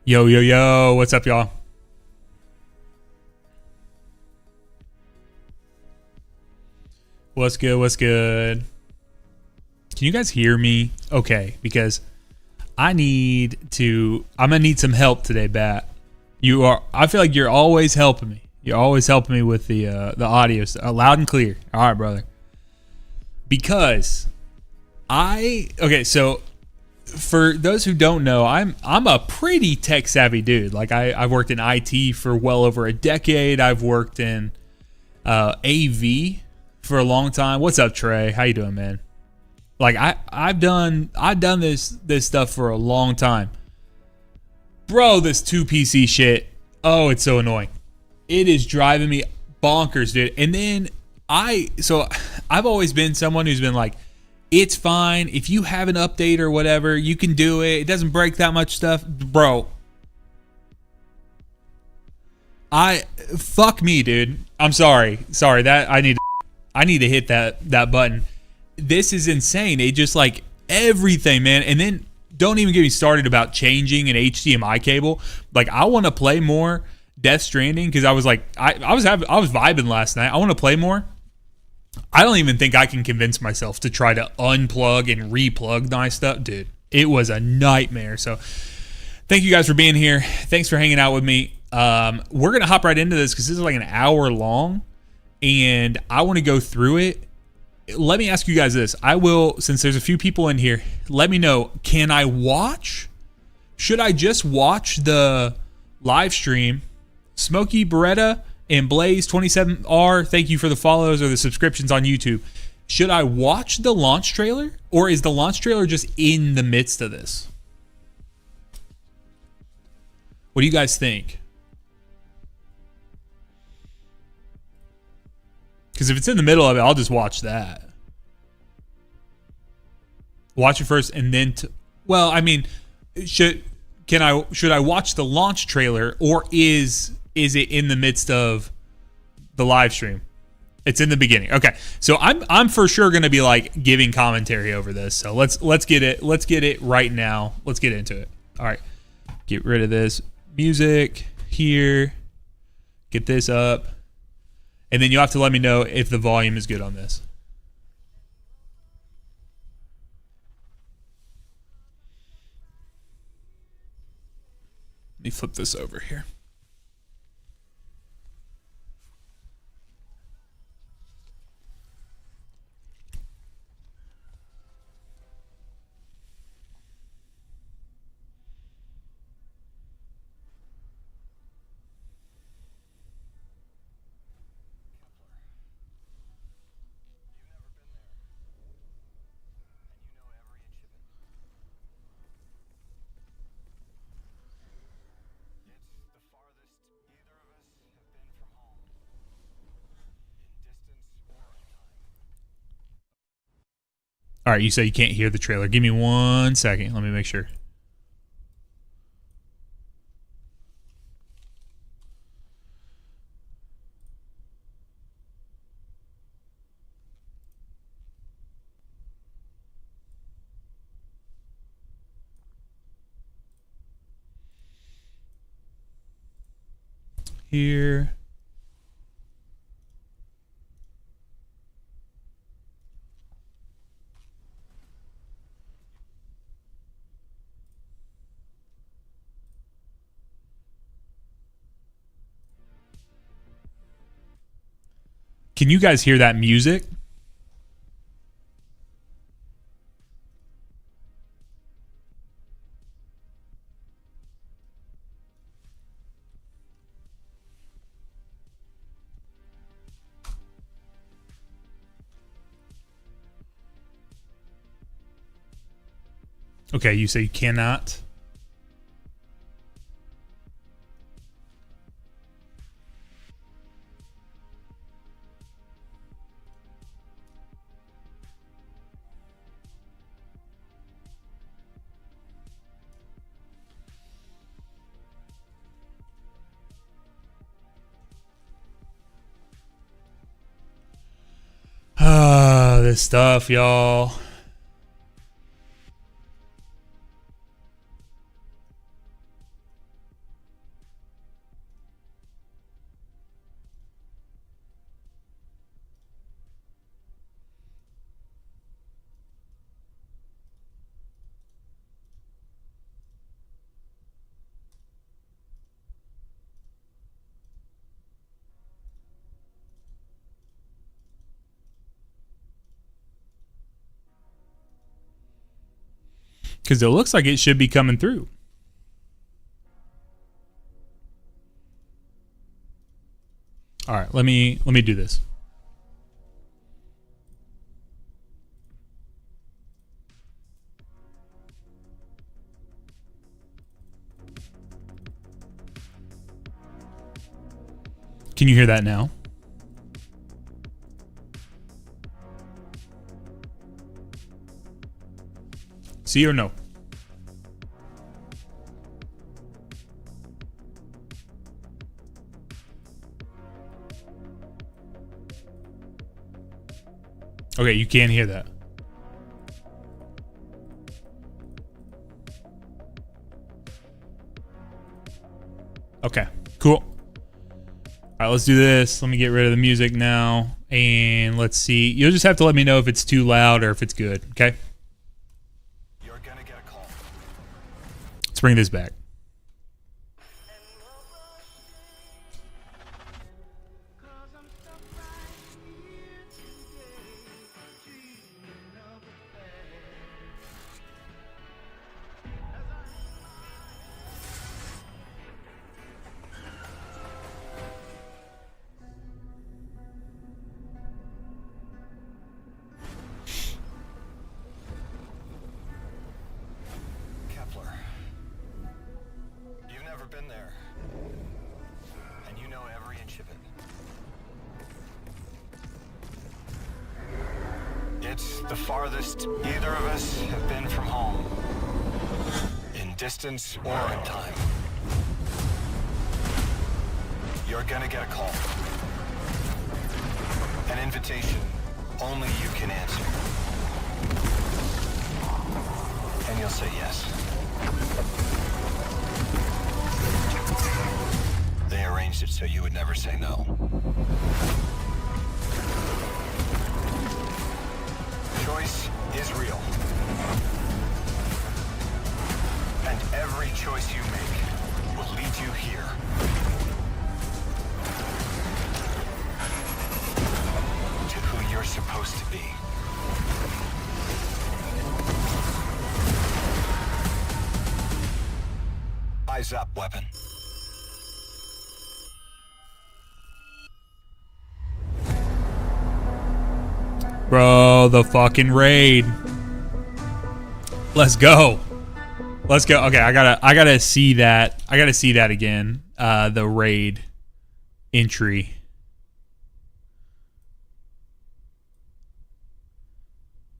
Yo, yo, yo, what's up, y'all? What's good, what's good? Can you guys hear me? Okay, because I'm gonna need some help today, Bat. I feel like you're always helping me. You're always helping me with the audio, loud and clear. All right, brother. Because so for those who don't know, I'm a pretty tech savvy dude. Like I've worked in IT for well over a decade. I've worked in AV for a long time. What's up, Trey? How you doing, man? Like I've done this stuff for a long time. Bro, this 2PC shit. Oh, it's so annoying. It is driving me bonkers, dude. And then I've always been someone who's been like, it's fine. If you have an update or whatever, you can do it. It doesn't break that much stuff. Bro. Fuck me, dude. I'm sorry. Sorry, that I need to hit that button. This is insane. It just like everything, man. And then don't even get me started about changing an HDMI cable. Like I want to play more Death Stranding because I was like I was vibing last night. I want to play more. I don't even think I can convince myself to try to unplug and replug my stuff. Dude, it was a nightmare. So thank you guys for being here. Thanks for hanging out with me. We're going to hop right into this because this is like an hour long and I want to go through it. Let me ask you guys this. I will, since there's a few people in here, let me know, can I watch? Should I just watch the live stream? Smokey Beretta and Blaze27R, thank you for the follows or the subscriptions on YouTube. Should I watch the launch trailer or is the launch trailer just in the midst of this? What do you guys think? Because if it's in the middle of it, I'll just watch that. Watch it first and then should I watch the launch trailer or is it in the midst of the live stream? It's in the beginning. Okay. So I'm for sure going to be like giving commentary over this. So let's get it right now. Let's get into it. All right. Get rid of this music here. Get this up. And then you'll have to let me know if the volume is good on this. Let me flip this over here. All right, you say you can't hear the trailer. Give me 1 second. Let me make sure. Here. Can you guys hear that music? Okay, you say you cannot. This stuff, y'all. Because it looks like it should be coming through. All right, let me do this. Can you hear that now? See or no? Okay, you can't hear that. Okay, cool. All right, let's do this. Let me get rid of the music now. And let's see. You'll just have to let me know if it's too loud or if it's good, okay? You're gonna get a call. Let's bring this back. You've never been there, and you know every inch of it. It's the farthest either of us have been from home, in distance or in time. You're gonna get a call, an invitation only you can answer, and you'll say yes. They arranged it so you would never say no. Choice is real. And every choice you make will lead you here. To who you're supposed to be. Eyes up, weapon. Bro, the fucking raid. Let's go. Let's go. Okay, I gotta see that. I gotta see that again. The raid entry.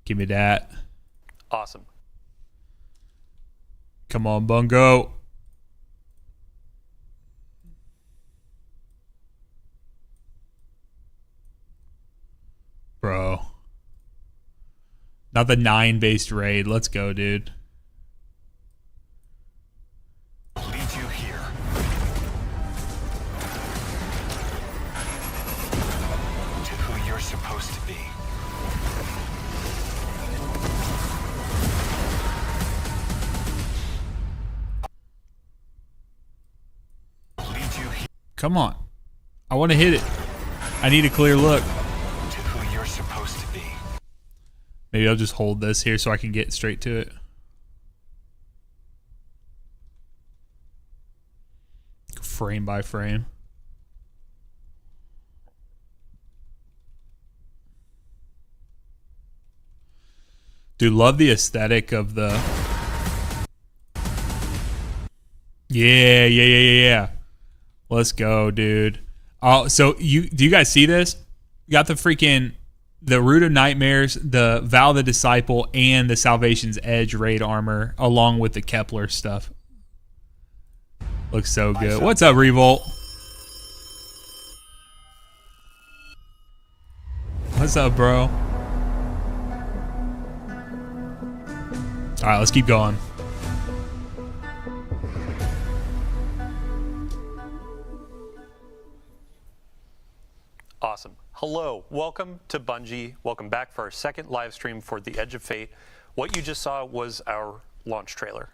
Give me that. Awesome. Come on, Bungo. Bro. Not the 9-based raid. Let's go, dude. Lead you here. To who you're supposed to be. Lead you here. Come on. I want to hit it. I need a clear look. To who you're supposed to be. Maybe I'll just hold this here so I can get straight to it. Frame by frame. Dude, love the aesthetic of the... Yeah. Let's go, dude. Oh, so do you guys see this? You got the Root of Nightmares, the Vow of the Disciple, and the Salvation's Edge raid armor, along with the Kepler stuff. Looks so good. What's up, Revolt? What's up, bro? All right, let's keep going. Awesome. Hello, welcome to Bungie. Welcome back for our second live stream for The Edge of Fate. What you just saw was our launch trailer.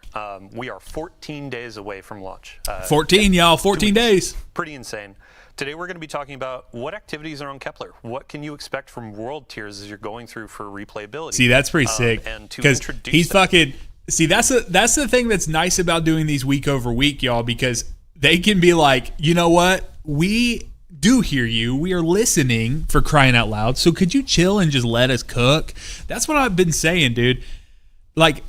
We are 14 days away from launch. 14, y'all. 14 days. Pretty insane. Today we're going to be talking about what activities are on Kepler. What can you expect from world tiers as you're going through for replayability? See, that's pretty sick. And to because introduce he's that, fucking See, that's the thing that's nice about doing these week over week, y'all, because they can be like, you know what? We do hear you. We are listening, for crying out loud. So could you chill and just let us cook? That's what I've been saying, dude. Like,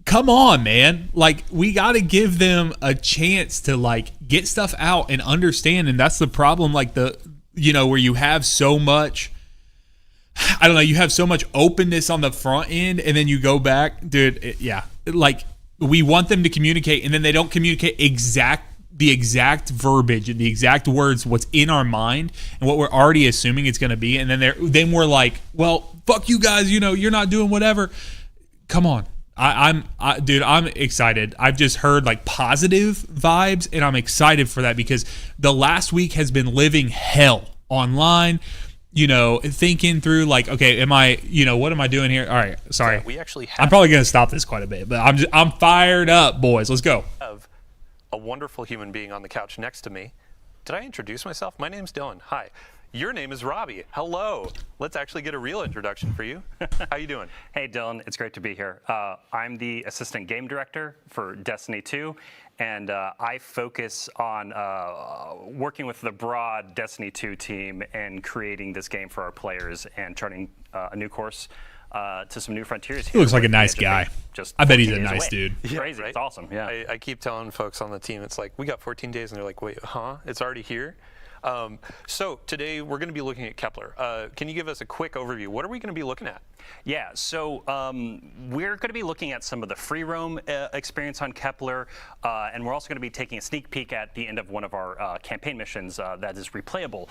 come on, man. Like, we got to give them a chance to, like, get stuff out and understand. And that's the problem, like, where you have so much, I don't know, you have so much openness on the front end, and then you go back, dude, like, we want them to communicate, and then they don't communicate the exact verbiage and the exact words, what's in our mind and what we're already assuming it's going to be, and then we're like, well, fuck you guys, you're not doing whatever. Come on. I'm excited. I've just heard like positive vibes, and I'm excited for that because the last week has been living hell online. Thinking through like, okay, what am I doing here? All right, sorry. We actually I'm probably gonna stop this quite a bit, but I'm fired up, boys. Let's go. Have a wonderful human being on the couch next to me. Did I introduce myself? My name's Dylan. Hi. Your name is Robbie. Hello. Let's actually get a real introduction for you. How you doing? Hey, Dylan. It's great to be here. I'm the assistant game director for Destiny 2, and I focus on working with the broad Destiny 2 team and creating this game for our players and charting a new course to some new frontiers. He looks like a nice guy. I bet he's a nice dude. Yeah, crazy. Right? It's awesome. Yeah. I keep telling folks on the team, it's like, we got 14 days, and they're like, wait, huh? It's already here? So today we're going to be looking at Kepler. Can you give us a quick overview? What are we going to be looking at? Yeah, so we're going to be looking at some of the free roam experience on Kepler, and we're also going to be taking a sneak peek at the end of one of our campaign missions that is replayable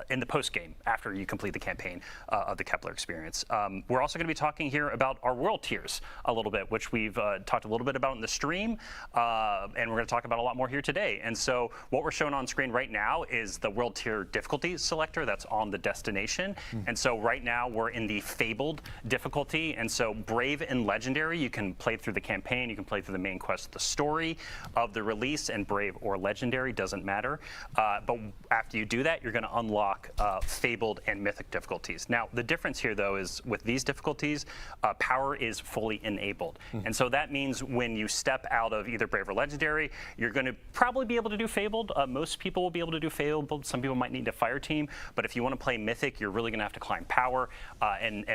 in the post game after you complete the campaign of the Kepler experience. We're also going to be talking here about our world tiers a little bit, which we've talked a little bit about in the stream, and we're going to talk about a lot more here today. And so what we're showing on screen right now is the world tier difficulty selector that's on the destination. And so right now we're in the Fabled difficulty, and so Brave and Legendary, you can play through the campaign, you can play through the main quest, the story of the release, and Brave or Legendary, doesn't matter. But after you do that, you're going to unlock Fabled and Mythic difficulties. Now, the difference here, though, is with these difficulties, power is fully enabled. And so that means when you step out of either Brave or Legendary, you're going to probably be able to do Fabled. Most people will be able to do Fabled. Some people might need to Fire Team. But if you want to play Mythic, you're really going to have to climb power. And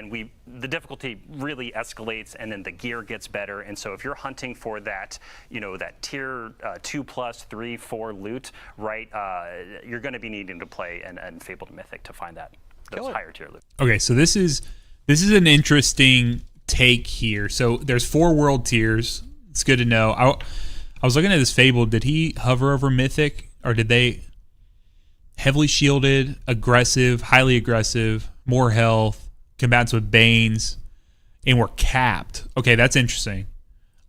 the difficulty really escalates, and then the gear gets better. And so if you're hunting for that, that tier 2+, 3, 4 loot, right, you're going to be needing to play and Fabled Mythic to find those higher tier loot. Okay, so this is an interesting take here. So there's 4 world tiers. It's good to know. I was looking at this Fabled. Did he hover over Mythic, or did they heavily shielded, aggressive, highly aggressive, more health, combats with Banes, and we're capped? Okay, that's interesting.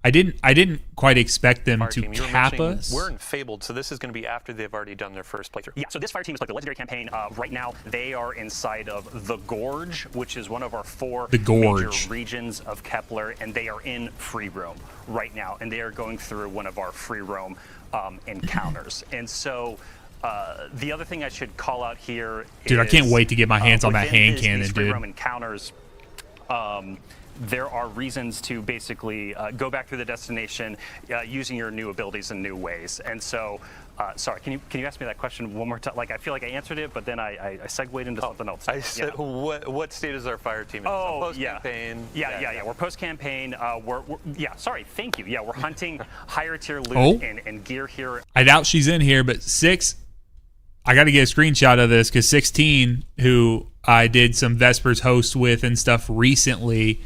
I didn't quite expect them Fire to team, cap us. We're in Fabled, so this is going to be after they've already done their first playthrough. Yeah, so this Fire Team is like the Legendary campaign. Right now, they are inside of the Gorge, which is one of our 4 major regions of Kepler, and they are in free roam right now, and they are going through one of our free roam encounters. And so the other thing I should call out here Dude, I can't wait to get my hands on that hand cannon, these free dude. roam encounters, there are reasons to basically go back through the destination using your new abilities in new ways. And so, sorry, can you ask me that question one more time? Like, I feel like I answered it, but then I segued into something else. I said, what state is our Fire Team in? Oh, post-campaign? Yeah. We're post-campaign. Sorry, thank you. Yeah, we're hunting higher tier loot and gear here. I doubt she's in here, but 6, I got to get a screenshot of this because 16, who I did some Vespers host with and stuff recently,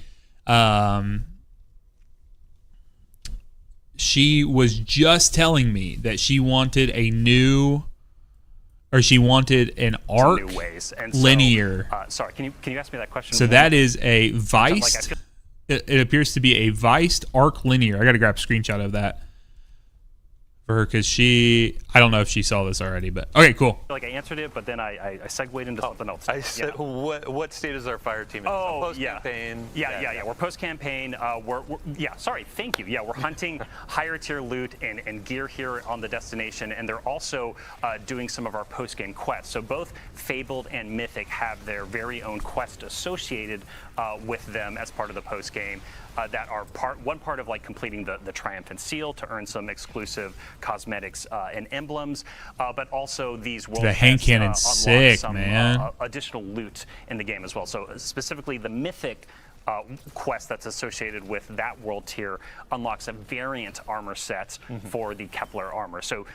she was just telling me that she wanted an arc new ways. And so, linear. Sorry, can you ask me that question? So that is a Viced. It appears to be a Viced arc linear. I got to grab a screenshot of that for her because I don't know if she saw this already, but okay, cool. Like I answered it, but then I segued into something else. I said, what state is our fire team in? Post-campaign? Yeah. We're post-campaign. Sorry, thank you. Yeah, we're hunting higher tier loot and gear here on the destination, and they're also doing some of our post-game quests. So both Fabled and Mythic have their very own quest associated with them as part of the post-game. That are one part of like completing the Triumphant Seal to earn some exclusive cosmetics and emblems, but also these world the hand cannon unlock sick, some man. Additional loot in the game as well. So specifically the Mythic quest that's associated with that world tier unlocks a variant armor set for the Kepler armor. So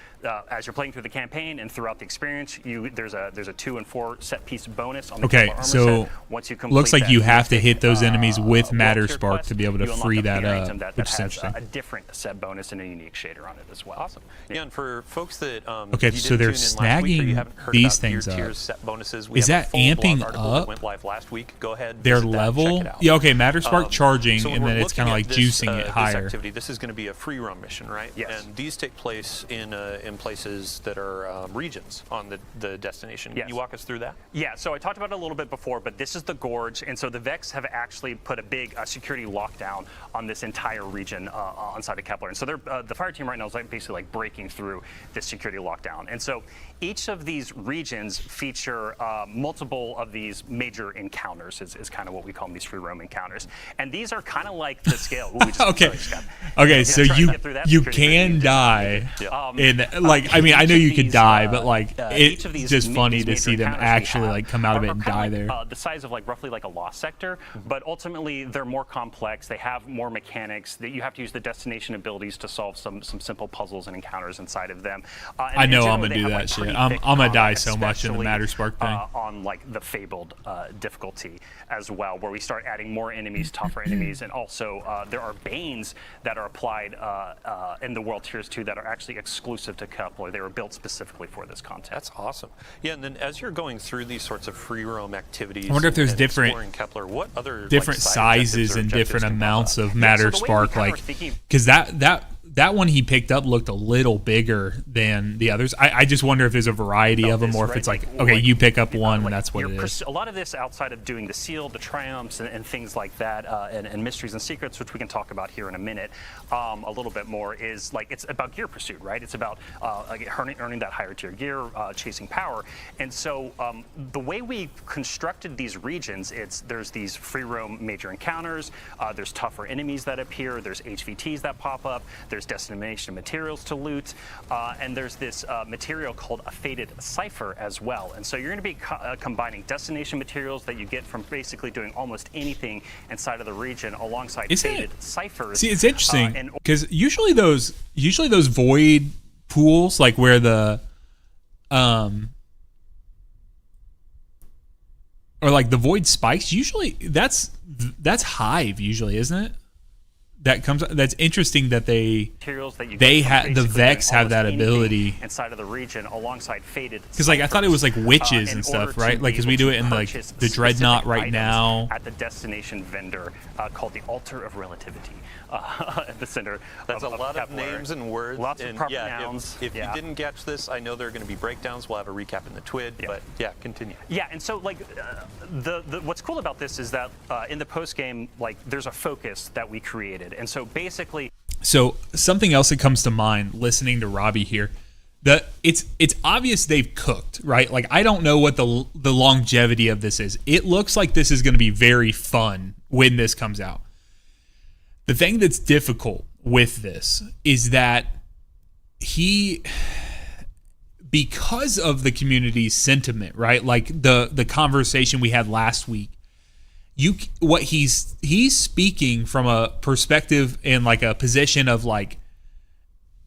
as you're playing through the campaign and throughout the experience, there's a 2 and 4 set piece bonus on the Kepler armor set. Once you complete looks like that you have to Mythic, hit those enemies with Matter world tier Spark quest, to be able to you unlock free a that variant up, that which is has interesting. a different set bonus and a unique shader on it as well. Awesome. Yeah, and for folks that okay, you so didn't they're tune in last week or you snagging haven't heard these about things gear up. tiers, set bonuses, we Is have that a full amping blog article that up went live last week. Go ahead, their visit that, level? check it out. Yeah, okay, Matter Spark charging, So when and we're then it's kind of looking like at this, juicing it this higher. activity, this is going to be a free roam mission, right? Yes. And these take place in places that are regions on the destination. Can Yes. you walk us through that? Yeah, so I talked about it a little bit before, but this is the Gorge, and so the Vex have actually put a big security lockdown on this entire region on side of Kepler. And so the fire team right now is basically like breaking through this security lockdown. And so each of these regions feature multiple of these major encounters, is kind of what we call them, these free roam encounters. And these are kind of like the scale. Ooh, Okay, so you security can die. In like, I mean, I know you could die, but like, it's just funny to see them actually like come out of it and die there. The size of like roughly like a lost sector, but ultimately they're more complex. They have more mechanics. That you have to use the destination abilities to solve some simple puzzles and encounters inside of them. I know I'm gonna do that shit. I'm gonna die so much in the Matter Spark thing. On like the Fabled difficulty as well, where we start adding more enemies, tougher enemies, and also there are Banes that are applied in the World Tiers 2 that are actually exclusive to Kepler. They were built specifically for this content. That's awesome. Yeah, and then as you're going through these sorts of free roam activities, I wonder if there's and different exploring Kepler, what other different like, side objectives sizes or and objectives different can pop amounts up? of Matter so the way we Spark, kinda like, were thinking- because that one he picked up looked a little bigger than the others. I just wonder if there's a variety of them, or if it's like, okay, you pick up one and that's what it is. A lot of this outside of doing the seal, the triumphs, and things like that, and mysteries and secrets, which we can talk about here in a minute, a little bit more, is like it's about gear pursuit, right? It's about earning that higher tier gear, chasing power, and so the way we constructed these regions, there's these free roam major encounters, there's tougher enemies that appear, there's HVTs that pop up, there's destination materials to loot, and there's this material called a Fated Cipher as well. And so you're going to be combining destination materials that you get from basically doing almost anything inside of the region alongside Fated Ciphers. See, it's interesting because usually those void pools, like where the or like the void spikes, usually that's Hive, usually, isn't it? That's interesting that the Vex have that ability inside of the region alongside Fated. Because like I thought it was like witches and stuff, right? Like because we do it in like the Dreadnought right now at the destination vendor called the Altar of Relativity at the center. That's a lot of names and words. Lots of proper nouns. If you didn't catch this, I know there are going to be breakdowns. We'll have a recap in the TWID, but yeah, continue. Yeah, and so like what's cool about this is that in the post game, like there's a focus that we created. And so basically, something else that comes to mind listening to Robbie here, it's obvious they've cooked, right? Like I don't know what the longevity of this is. It looks like this is going to be very fun when this comes out. The thing that's difficult with this is that because of the community's sentiment, right? Like the conversation we had last week, he's speaking from a perspective and like a position of like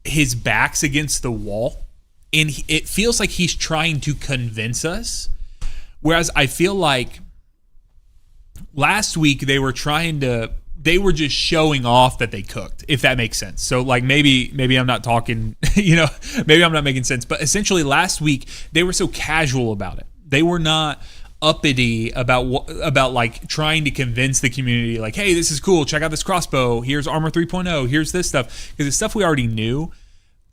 his back's against the wall, and it feels like he's trying to convince us, whereas I feel like last week they were just showing off that they cooked, if that makes sense. So like maybe I'm not talking, maybe I'm not making sense, but essentially last week they were so casual about it. They were not uppity about like trying to convince the community like, hey, this is cool, check out this crossbow, here's armor 3.0, here's this stuff, because it's stuff we already knew.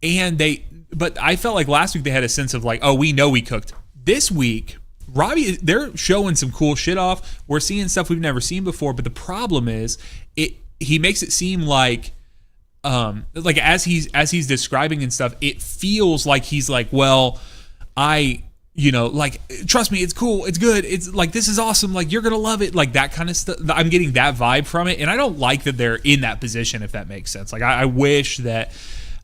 but I felt like last week they had a sense of like, oh, we know we cooked. This week, Robbie, they're showing some cool shit off. We're seeing stuff we've never seen before, but the problem is he makes it seem like as he's describing and stuff, it feels like he's like, well, like, trust me, it's cool, it's good, it's like, this is awesome, like, you're gonna love it, like that kind of stuff. I'm getting that vibe from it, and I don't like that they're in that position, if that makes sense. Like, I wish that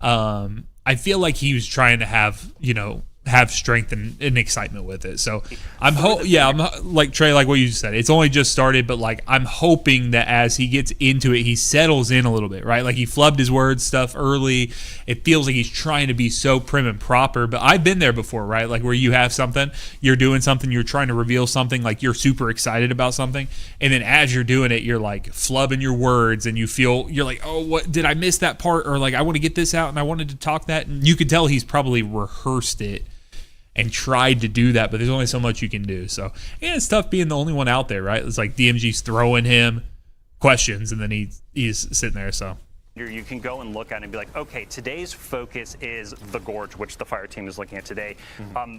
I feel like he was trying to have strength and excitement with it. So I'm like Trey, like what you said, it's only just started, but like I'm hoping that as he gets into it, he settles in a little bit, right? Like he flubbed his words stuff early. It feels like he's trying to be so prim and proper, but I've been there before, right? Like where you have something, you're doing something, you're trying to reveal something, like you're super excited about something, and then as you're doing it, you're like flubbing your words, and you're like, oh, what did I miss that part? Or like I want to get this out and I wanted to talk that, and you could tell he's probably rehearsed it and tried to do that, but there's only so much you can do. So, and it's tough being the only one out there, right? It's like DMG's throwing him questions, and then he's sitting there. So you can go and look at it and be like, okay, today's focus is the Gorge, which the fire team is looking at today.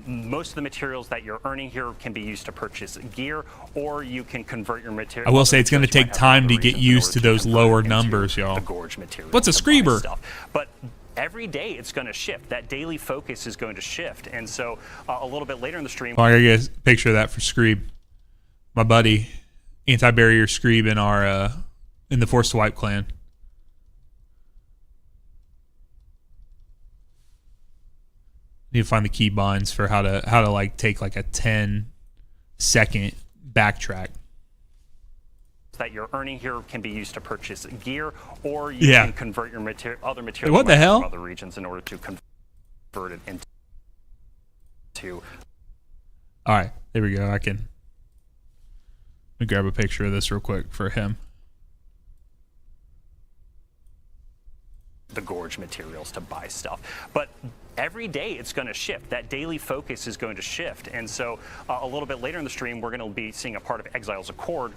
Most of the materials that you're earning here can be used to purchase gear, or you can convert your material. I will say it's going to take time to get used to those lower numbers, y'all. The Gorge material. What's a screamer? But every day it's going to shift. That daily focus is going to shift. And so a little bit later in the stream. I gotta get a picture of that for Screeb. My buddy, anti-barrier Screeb in our in the Force to Wipe clan. Need to find the key binds for how to like take like a 10-second backtrack. That you're earning here can be used to purchase gear, or you can convert your other material what the hell? from other regions in order to convert it into. All right, there we go. Let me grab a picture of this real quick for him. The Gorge materials to buy stuff, but every day it's going to shift. That daily focus is going to shift. And so a little bit later in the stream, we're going to be seeing a part of Exile's Accord,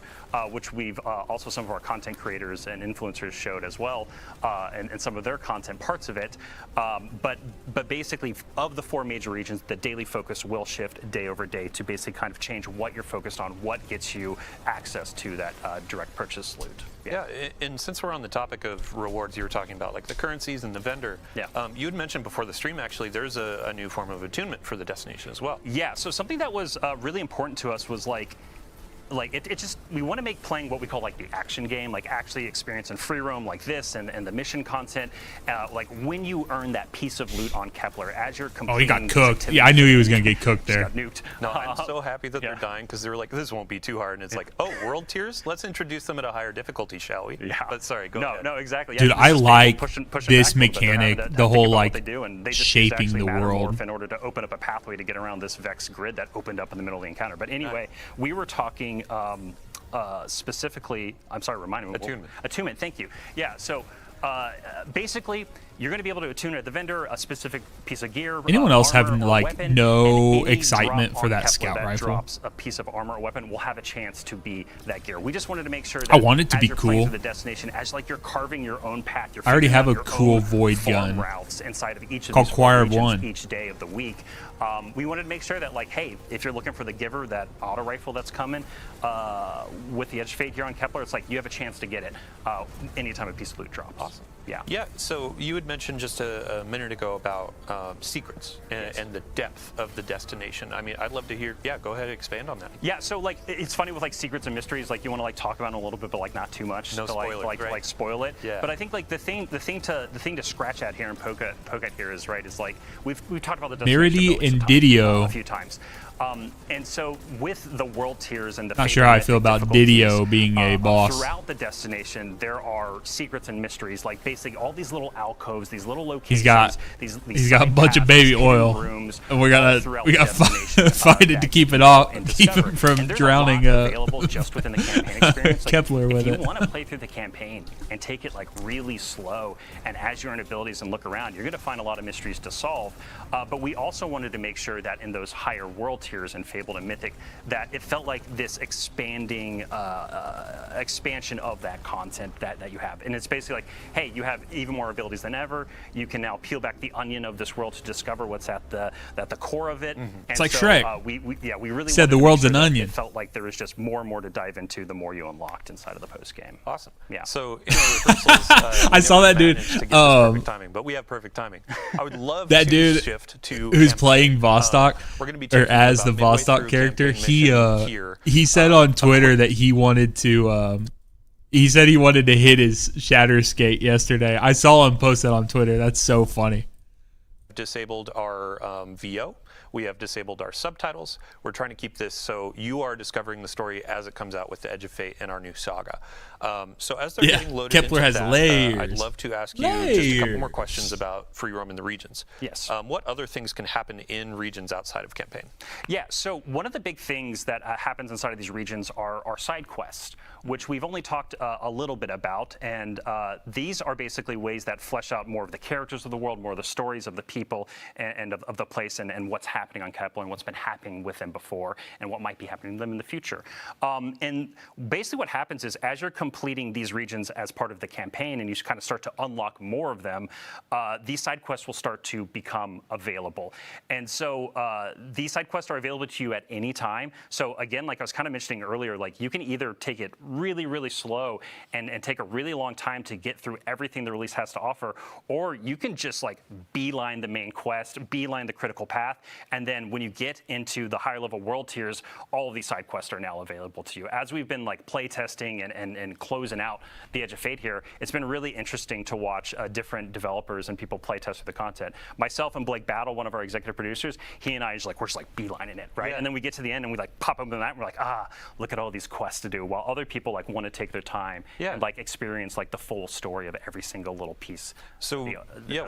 which we've also some of our content creators and influencers showed as well, and some of their content parts of it. But basically, of the 4 major regions, the daily focus will shift day over day to basically kind of change what you're focused on, what gets you access to that direct purchase loot. Yeah, and since we're on the topic of rewards, you were talking about like the currencies and the vendor. Yeah. You had mentioned before the stream, actually, there's a new form of attunement for the destination as well. Yeah, so something that was really important to us was like it just, we want to make playing what we call like the action game, like actually experiencing free roam like this and the mission content, like when you earn that piece of loot on Kepler as you're completing. Oh, he got cooked. Yeah, I knew he was going to get cooked there. Got nuked. No, I'm so happy that they're dying, because they were like, this won't be too hard, and it's like, oh, world tiers? Let's introduce them at a higher difficulty, shall we? Yeah. But sorry, go ahead. No, exactly. Dude, Yeah, I like pushing this back a little bit. mechanic, They're having to the whole think about like what they do, and they just shaping the actually world. mattermorph in order to open up a pathway to get around this Vex grid that opened up in the middle of the encounter. But anyway, we were talking specifically, I'm sorry, remind me. Attunement. Attunement, thank you. Yeah, so basically, you're going to be able to attune at the vendor a specific piece of gear. Anyone else armor, having or like weapon, no and any excitement drop for on that Kepler scout that rifle? Drops a piece of armor or weapon will have a chance to be that gear. We just wanted to make sure that I want it to as be you're playing cool. through the destination, as like you're carving your own path, you're I already figuring have out a your cool own void farm gun routes inside of each of called these Choir regions 1 each day of the week. We wanted to make sure that, like, hey, if you're looking for the Giver, that auto rifle that's coming with the Edge of Fate here on Kepler, it's like you have a chance to get it anytime a piece of loot drops. Awesome. Yeah. Yeah, so you had mentioned just a minute ago about secrets and the depth of the destination. I mean, I'd love to hear, go ahead and expand on that. Yeah, so like it's funny with like secrets and mysteries, like you want to like talk about it a little bit, but like not too much No to spoilers, like spoil it. Yeah. But I think like the thing to scratch at here and poke at here is right is like we've talked about the Mirity destination and abilities Didio. a few times. And so with the world tiers and the Not sure how I feel about Didio being a boss. Throughout the destination, there are secrets and mysteries, like basically all these little alcoves, these little locations. He's got a bunch of baby oil, rooms, and we gotta find it to keep it off, keep him from drowning. Available just within the campaign experience. Like, Kepler with if it. you want to play through the campaign and take it like really slow, and as you earn abilities and look around, you're going to find a lot of mysteries to solve. But we also wanted to make sure that in those higher world Tiers and Fabled and Mythic, that it felt like this expanding expansion of that content that you have. And it's basically like, hey, you have even more abilities than ever. You can now peel back the onion of this world to discover what's at the core of it. It's like Shrek. We really Said the world's an onion. It felt like there was just more and more to dive into the more you unlocked inside of the post game. Awesome. Yeah. So in our rehearsals, I saw that dude. to get this perfect timing, but we have perfect timing. I would love That to dude shift to who's campaign. playing Vostok, We're going to be or taking as about the midway Vostok through character, campaign mission here. he said on Twitter that he wanted to he said he wanted to hit his Shatter Skate yesterday. I saw him post that on Twitter. That's so funny. Disabled our VO. We have disabled our subtitles. We're trying to keep this so you are discovering the story as it comes out with the Edge of Fate and our new saga. So as they're getting loaded Kepler into has that, layers. I'd love to ask you just a couple more questions about free roam in the regions. Yes. What other things can happen in regions outside of campaign? Yeah, so one of the big things that happens inside of these regions are side quests, which we've only talked a little bit about, and these are basically ways that flesh out more of the characters of the world, more of the stories of the people and of the place, and what's happening on Kepler and what's been happening with them before and what might be happening to them in the future. And basically what happens is as you're completing these regions as part of the campaign and you kind of start to unlock more of them, these side quests will start to become available. And so these side quests are available to you at any time. So again, like I was kind of mentioning earlier, like you can either take it really, really slow and take a really long time to get through everything the release has to offer, or you can just like beeline the main quest, beeline the critical path, and then when you get into the higher level world tiers, all of these side quests are now available to you. As we've been like play testing and closing out the Edge of Fate here, it's been really interesting to watch different developers and people play test for the content. Myself and Blake Battle, one of our executive producers, he and I we're just like beelining it, right? Yeah. And then we get to the end and we like pop open that and we're like, look at all these quests to do, while other people like want to take their time and like experience like the full story of every single little piece. So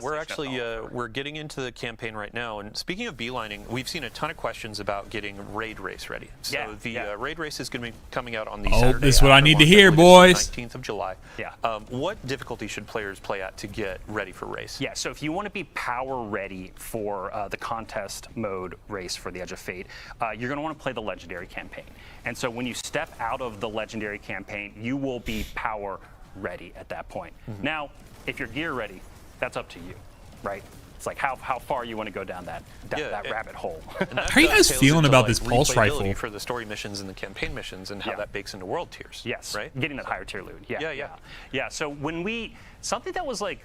we're actually we're getting into the campaign right now, and speaking of beelining, we've seen a ton of questions about getting raid race ready. So the raid race is going to be coming out on the Saturday this is what I after need to launch, hear, I believe boys. it's the 19th of July. Yeah. What difficulty should players play at to get ready for race? Yeah, so if you want to be power ready for the contest mode race for the Edge of Fate, you're going to want to play the Legendary campaign. And so when you step out of the Legendary campaign, you will be power ready at that point. Now, if you're gear ready, that's up to you, right? It's like how far you want to go down that rabbit hole. How are you guys feeling about this pulse rifle? For the story missions and the campaign missions, and how that bakes into world tiers? Yes, right. Getting that higher tier loot. Yeah. So when something that was like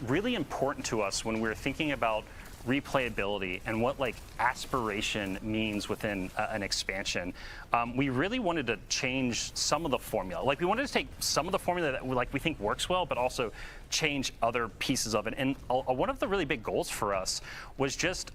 really important to us when we were thinking about replayability and what like aspiration means within an expansion, we really wanted to change some of the formula. Like we wanted to take some of the formula that we think works well, but also change other pieces of it. And one of the really big goals for us was just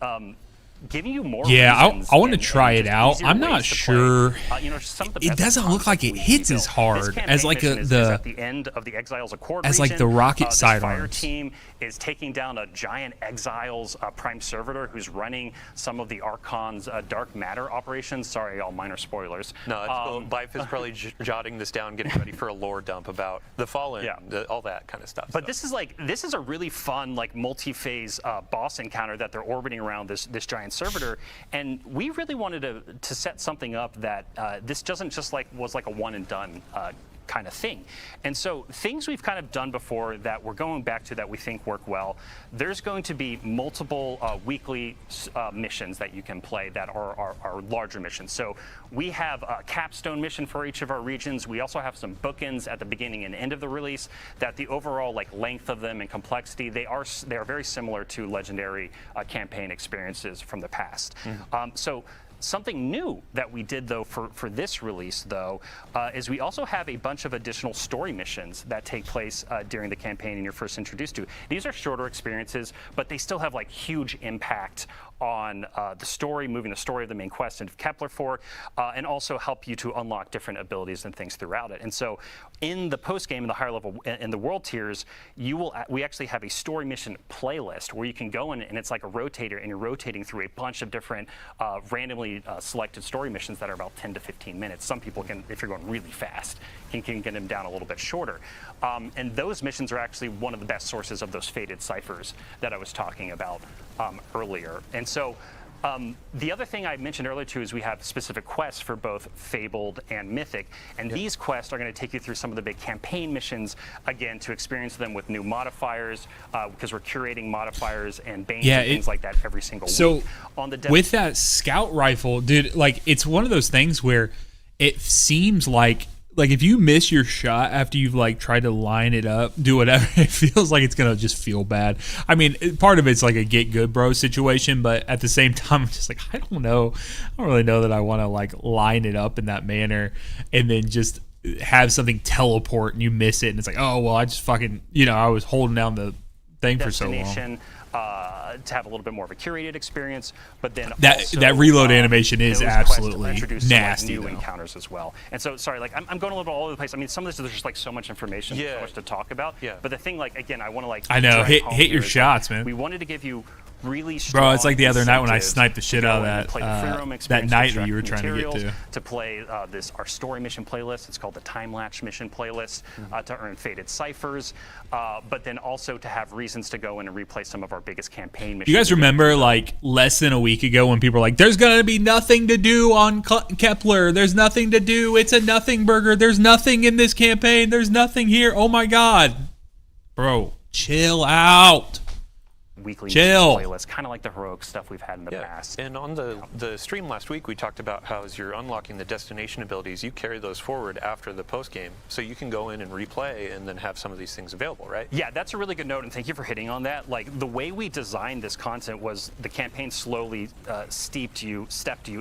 giving you more reasons I want to and try it just out. easier I'm not ways to sure. play. Some of the It best doesn't look like it concepts hits we as built. hard This as campaign like mission is at the end of the Exiles Accord as like region. the rocket This fire sidearms. team is taking down a giant Exiles prime servitor who's running some of the Archon's dark matter operations. Sorry, all minor spoilers. No, it's cool. Life is probably jotting this down, getting ready for a lore dump about the Fallen, all that kind of stuff. But this is a really fun like multi-phase boss encounter that they're orbiting around this giant servitor, and we really wanted to set something up that this doesn't just was like a one and done kind of thing. And so things we've kind of done before that we're going back to that we think work well, there's going to be multiple weekly missions that you can play that are larger missions. So we have a capstone mission for each of our regions. We also have some bookends at the beginning and end of the release that the overall like length of them and complexity, they are very similar to Legendary campaign experiences from the past. So something new that we did though for this release though is we also have a bunch of additional story missions that take place during the campaign and you're first introduced to. These are shorter experiences, but they still have like huge impact on the story, moving the story of the main quest into Kepler 4, and also help you to unlock different abilities and things throughout it. And so in the post game, in the higher level, in the world tiers, we actually have a story mission playlist where you can go in and it's like a rotator and you're rotating through a bunch of different randomly selected story missions that are about 10 to 15 minutes. Some people can, if you're going really fast, can get them down a little bit shorter. And those missions are actually one of the best sources of those faded ciphers that I was talking about earlier. And so The other thing I mentioned earlier too is we have specific quests for both Fabled and Mythic, and these quests are going to take you through some of the big campaign missions, again, to experience them with new modifiers, because we're curating modifiers and banes and things like that every single week. On the with that scout rifle, dude, like, it's one of those things where it seems like if you miss your shot after you've like tried to line it up, do whatever, it feels like it's gonna just feel bad. I mean, part of it's like a get good bro situation, but at the same time, I'm just like, I don't really know that I want to like line it up in that manner and then just have something teleport and you miss it and it's like, oh well, I just fucking, I was holding down the thing for so long. To have a little bit more of a curated experience, but then that reload animation is absolutely nasty. New encounters as well. And so, sorry, like I'm going a little bit all over the place. I mean, some of this there's just like so much information, so much to talk about. Yeah. But the thing, like, again, I want to like. I know, hit your shots, man. We wanted to give you really strong. Bro, it's like the other night when I sniped the shit out of that night that you were trying to get to play our story mission playlist. It's called the Time Latch mission playlist, to earn faded ciphers, but then also to have reasons to go in and replay some of our biggest campaign missions. You guys remember like less than a week ago when people were like, there's gonna be nothing to do on Kepler, there's nothing to do, it's a nothing burger, there's nothing in this campaign, there's nothing here, oh my god. Bro, chill out. Weekly playlist, kind of like the heroic stuff we've had in the past. And on the stream last week, we talked about how as you're unlocking the destination abilities, you carry those forward after the post game, so you can go in and replay and then have some of these things available, right? Yeah, that's a really good note, and thank you for hitting on that. Like, the way we designed this content was the campaign slowly stepped you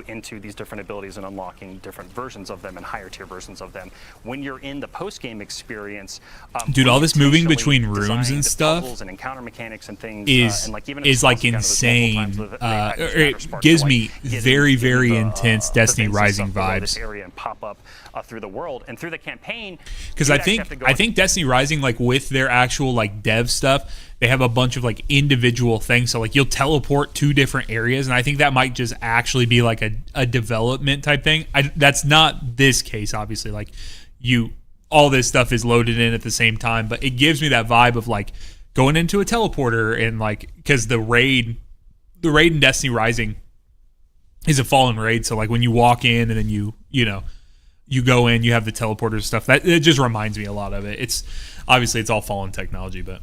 into these different abilities and unlocking different versions of them and higher tier versions of them. When you're in the post game experience, dude, all this moving between rooms and stuff and encounter mechanics and things is like insane. It gives me very, very intense Destiny Rising vibes. This area and pop up through the world and through the campaign. Because I think Destiny Rising, like with their actual like dev stuff, they have a bunch of like individual things. So like you'll teleport to different areas, and I think that might just actually be like a development type thing. That's not this case, obviously. Like all this stuff is loaded in at the same time, but it gives me that vibe of like going into a teleporter and like, because the raid in Destiny Rising is a fallen raid, so like when you walk in and then you go in, you have the teleporter stuff. That it just reminds me a lot of it. It's obviously it's all fallen technology, but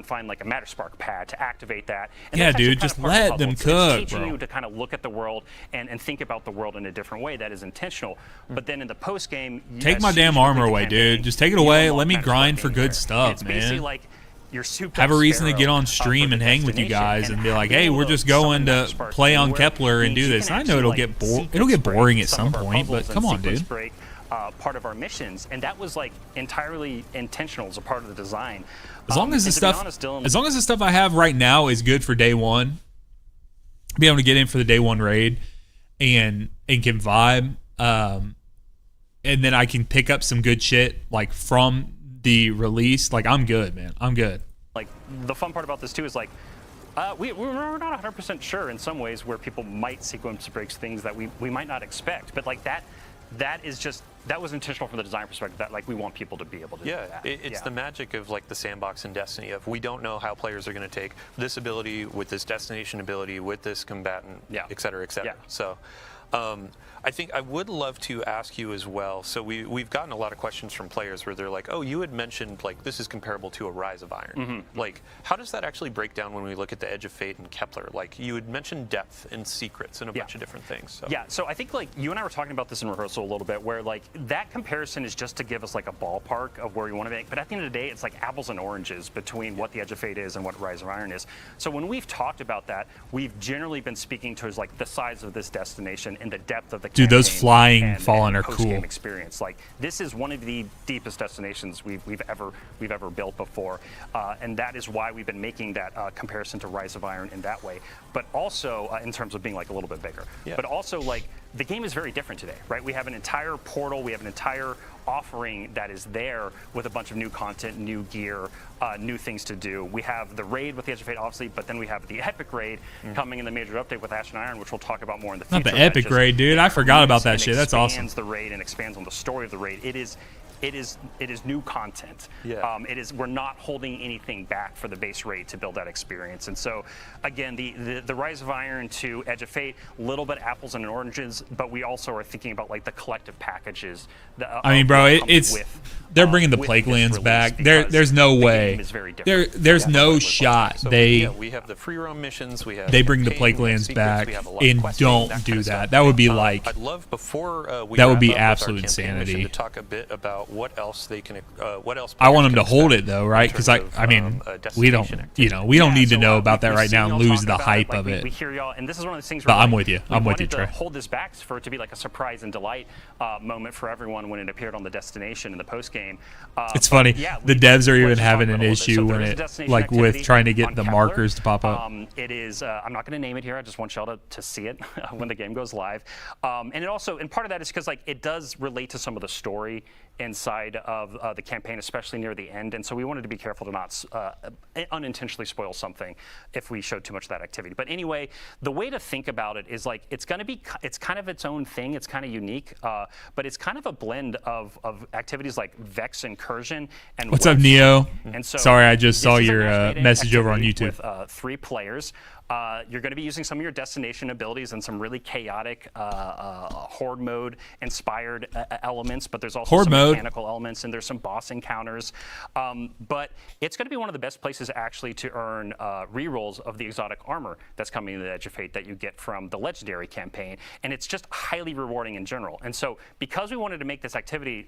find like a Matter Spark pad to activate that. And yeah, dude, just let them cook, it's teaching you to kind of look at the world and think about the world in a different way that is intentional. But then in the post game, take my damn armor away, dude. Just take it away. Let me grind for good stuff, it's man. Basically like have a reason to get on stream and hang with you guys and be like, hey, we're just going to play on Kepler and do this. And I know it'll get boring at some point, but come on, dude. Part of our missions, and that was like entirely intentional as a part of the design. As long as the stuff I have right now is good for day one, be able to get in for the day one raid and can vibe, and then I can pick up some good shit like from the release. Like, I'm good, man. I'm good. Like, the fun part about this too is like we're not 100% sure in some ways where people might sequence breaks things that we might not expect, but like that was intentional from the design perspective, that like we want people to be able to do that. It's the magic of like the sandbox in Destiny of we don't know how players are going to take this ability with this destination ability with this combatant, et cetera, et cetera. So I think I would love to ask you as well. So we've gotten a lot of questions from players where they're like, oh, you had mentioned like this is comparable to a Rise of Iron. Like, how does that actually break down when we look at the Edge of Fate and Kepler? Like, you had mentioned depth and secrets and a bunch of different things. So. Yeah, so I think like you and I were talking about this in rehearsal a little bit, where like that comparison is just to give us like a ballpark of where we want to be. But at the end of the day, it's like apples and oranges between what the Edge of Fate is and what Rise of Iron is. So when we've talked about that, we've generally been speaking towards like the size of this destination and the depth of the dude, those flying fallen are cool. Experience. Like, this is one of the deepest destinations we've ever built before, and that is why we've been making that comparison to Rise of Iron in that way. But also in terms of being like a little bit bigger. But also like the game is very different today, right? We have an entire portal, we have an entire offering that is there with a bunch of new content, new gear, new things to do. We have the raid with the Edge of Fate, obviously, but then we have the epic raid coming in the major update with Ash and Iron, which we'll talk about more in the future. Not the epic raid, dude. I forgot about that shit. That's awesome. Expands the raid and expands on the story of the raid. It is new content. Yeah. We're not holding anything back for the base raid to build that experience. And so, again, the Rise of Iron to Edge of Fate, little bit apples and oranges, but we also are thinking about like the collective packages. I mean, bro, they're bringing the Plague Lands back. There's no way. There's no shot So they we have the free roam missions. We have they bring the campaign, Plague we have Lands secrets, back we have a lot of and questing, don't that do kind of that. stuff. That would be like I'd love before we that would wrap be up with our absolute campaign mission insanity. to talk a bit about what else they can what else I want them players to can hold expect it though, right? in Because terms I of, mean, we don't, destination you know, we don't need to know about that we've right now seen and y'all lose talk the about hype like, of it. We hear y'all, and this is one of those things. But where I'm like, with you. we I'm with you, wanted to Trey. hold this back for it to be like a surprise and delight moment for everyone when it appeared on the destination in the post game. It's funny. Yeah, The devs are even let's just having talk an about all this. issue So when there is a it, destination like with activity trying to get on the Kepler. markers to pop up. It is. I'm not going to name it here. I just want y'all to see it when the game goes live. And it also, and part of that is because like it does relate to some of the story inside of the campaign, especially near the end. And so we wanted to be careful to not unintentionally spoil something if we showed too much of that activity. But anyway, the way to think about it is like it's kind of its own thing. It's kind of unique, but it's kind of a blend of activities like Vex Incursion and What's up, Neo? And so Sorry, I just this saw is a your matchmaking message over on activity YouTube. With 3 players. You're going to be using some of your destination abilities and some really chaotic horde mode inspired elements, but there's also Horde some mode. mechanical elements and there's some boss encounters. But it's going to be one of the best places actually to earn rerolls of the exotic armor that's coming to the Edge of Fate that you get from the Legendary campaign, and it's just highly rewarding in general. And so because we wanted to make this activity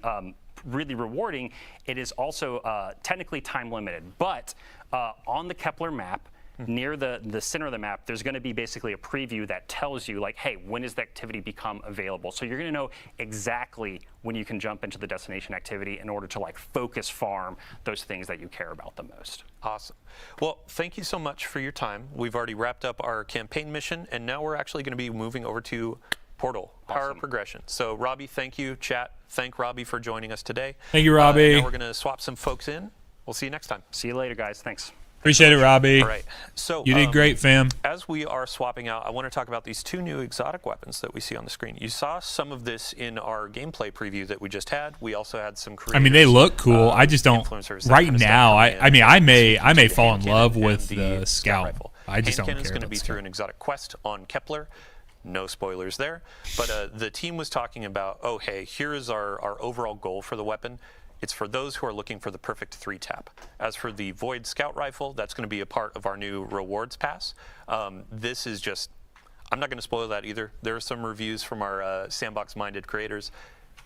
really rewarding, it is also technically time limited, but on the Kepler map, near the center of the map, there's going to be basically a preview that tells you like, hey, when does the activity become available? So you're going to know exactly when you can jump into the destination activity in order to like focus farm those things that you care about the most. Awesome. Well, thank you so much for your time. We've already wrapped up our campaign mission, and now we're actually going to be moving over to Portal, Power of Progression. So, Robbie, thank you. Chat, thank Robbie for joining us today. Thank you, Robbie. Now we're going to swap some folks in. We'll see you next time. See you later, guys. Thanks. Appreciate it, Robbie. All right. So You did great, fam. As we are swapping out, I want to talk about these 2 new exotic weapons that we see on the screen. You saw some of this in our gameplay preview that we just had. We also had some creators, I mean, they look cool. I just don't. influencers, that Right kind of stuff now, coming in. I mean, I may The fall in hand love cannon with and the scout. rifle. I just Hand don't cannon's care going to about be the through scout. an exotic quest on Kepler. No spoilers there. But the team was talking about, oh, hey, here is our overall goal for the weapon. It's for those who are looking for the perfect 3-tap. As for the Void Scout Rifle, that's going to be a part of our new rewards pass. This is just, I'm not going to spoil that either. There are some reviews from our sandbox-minded creators.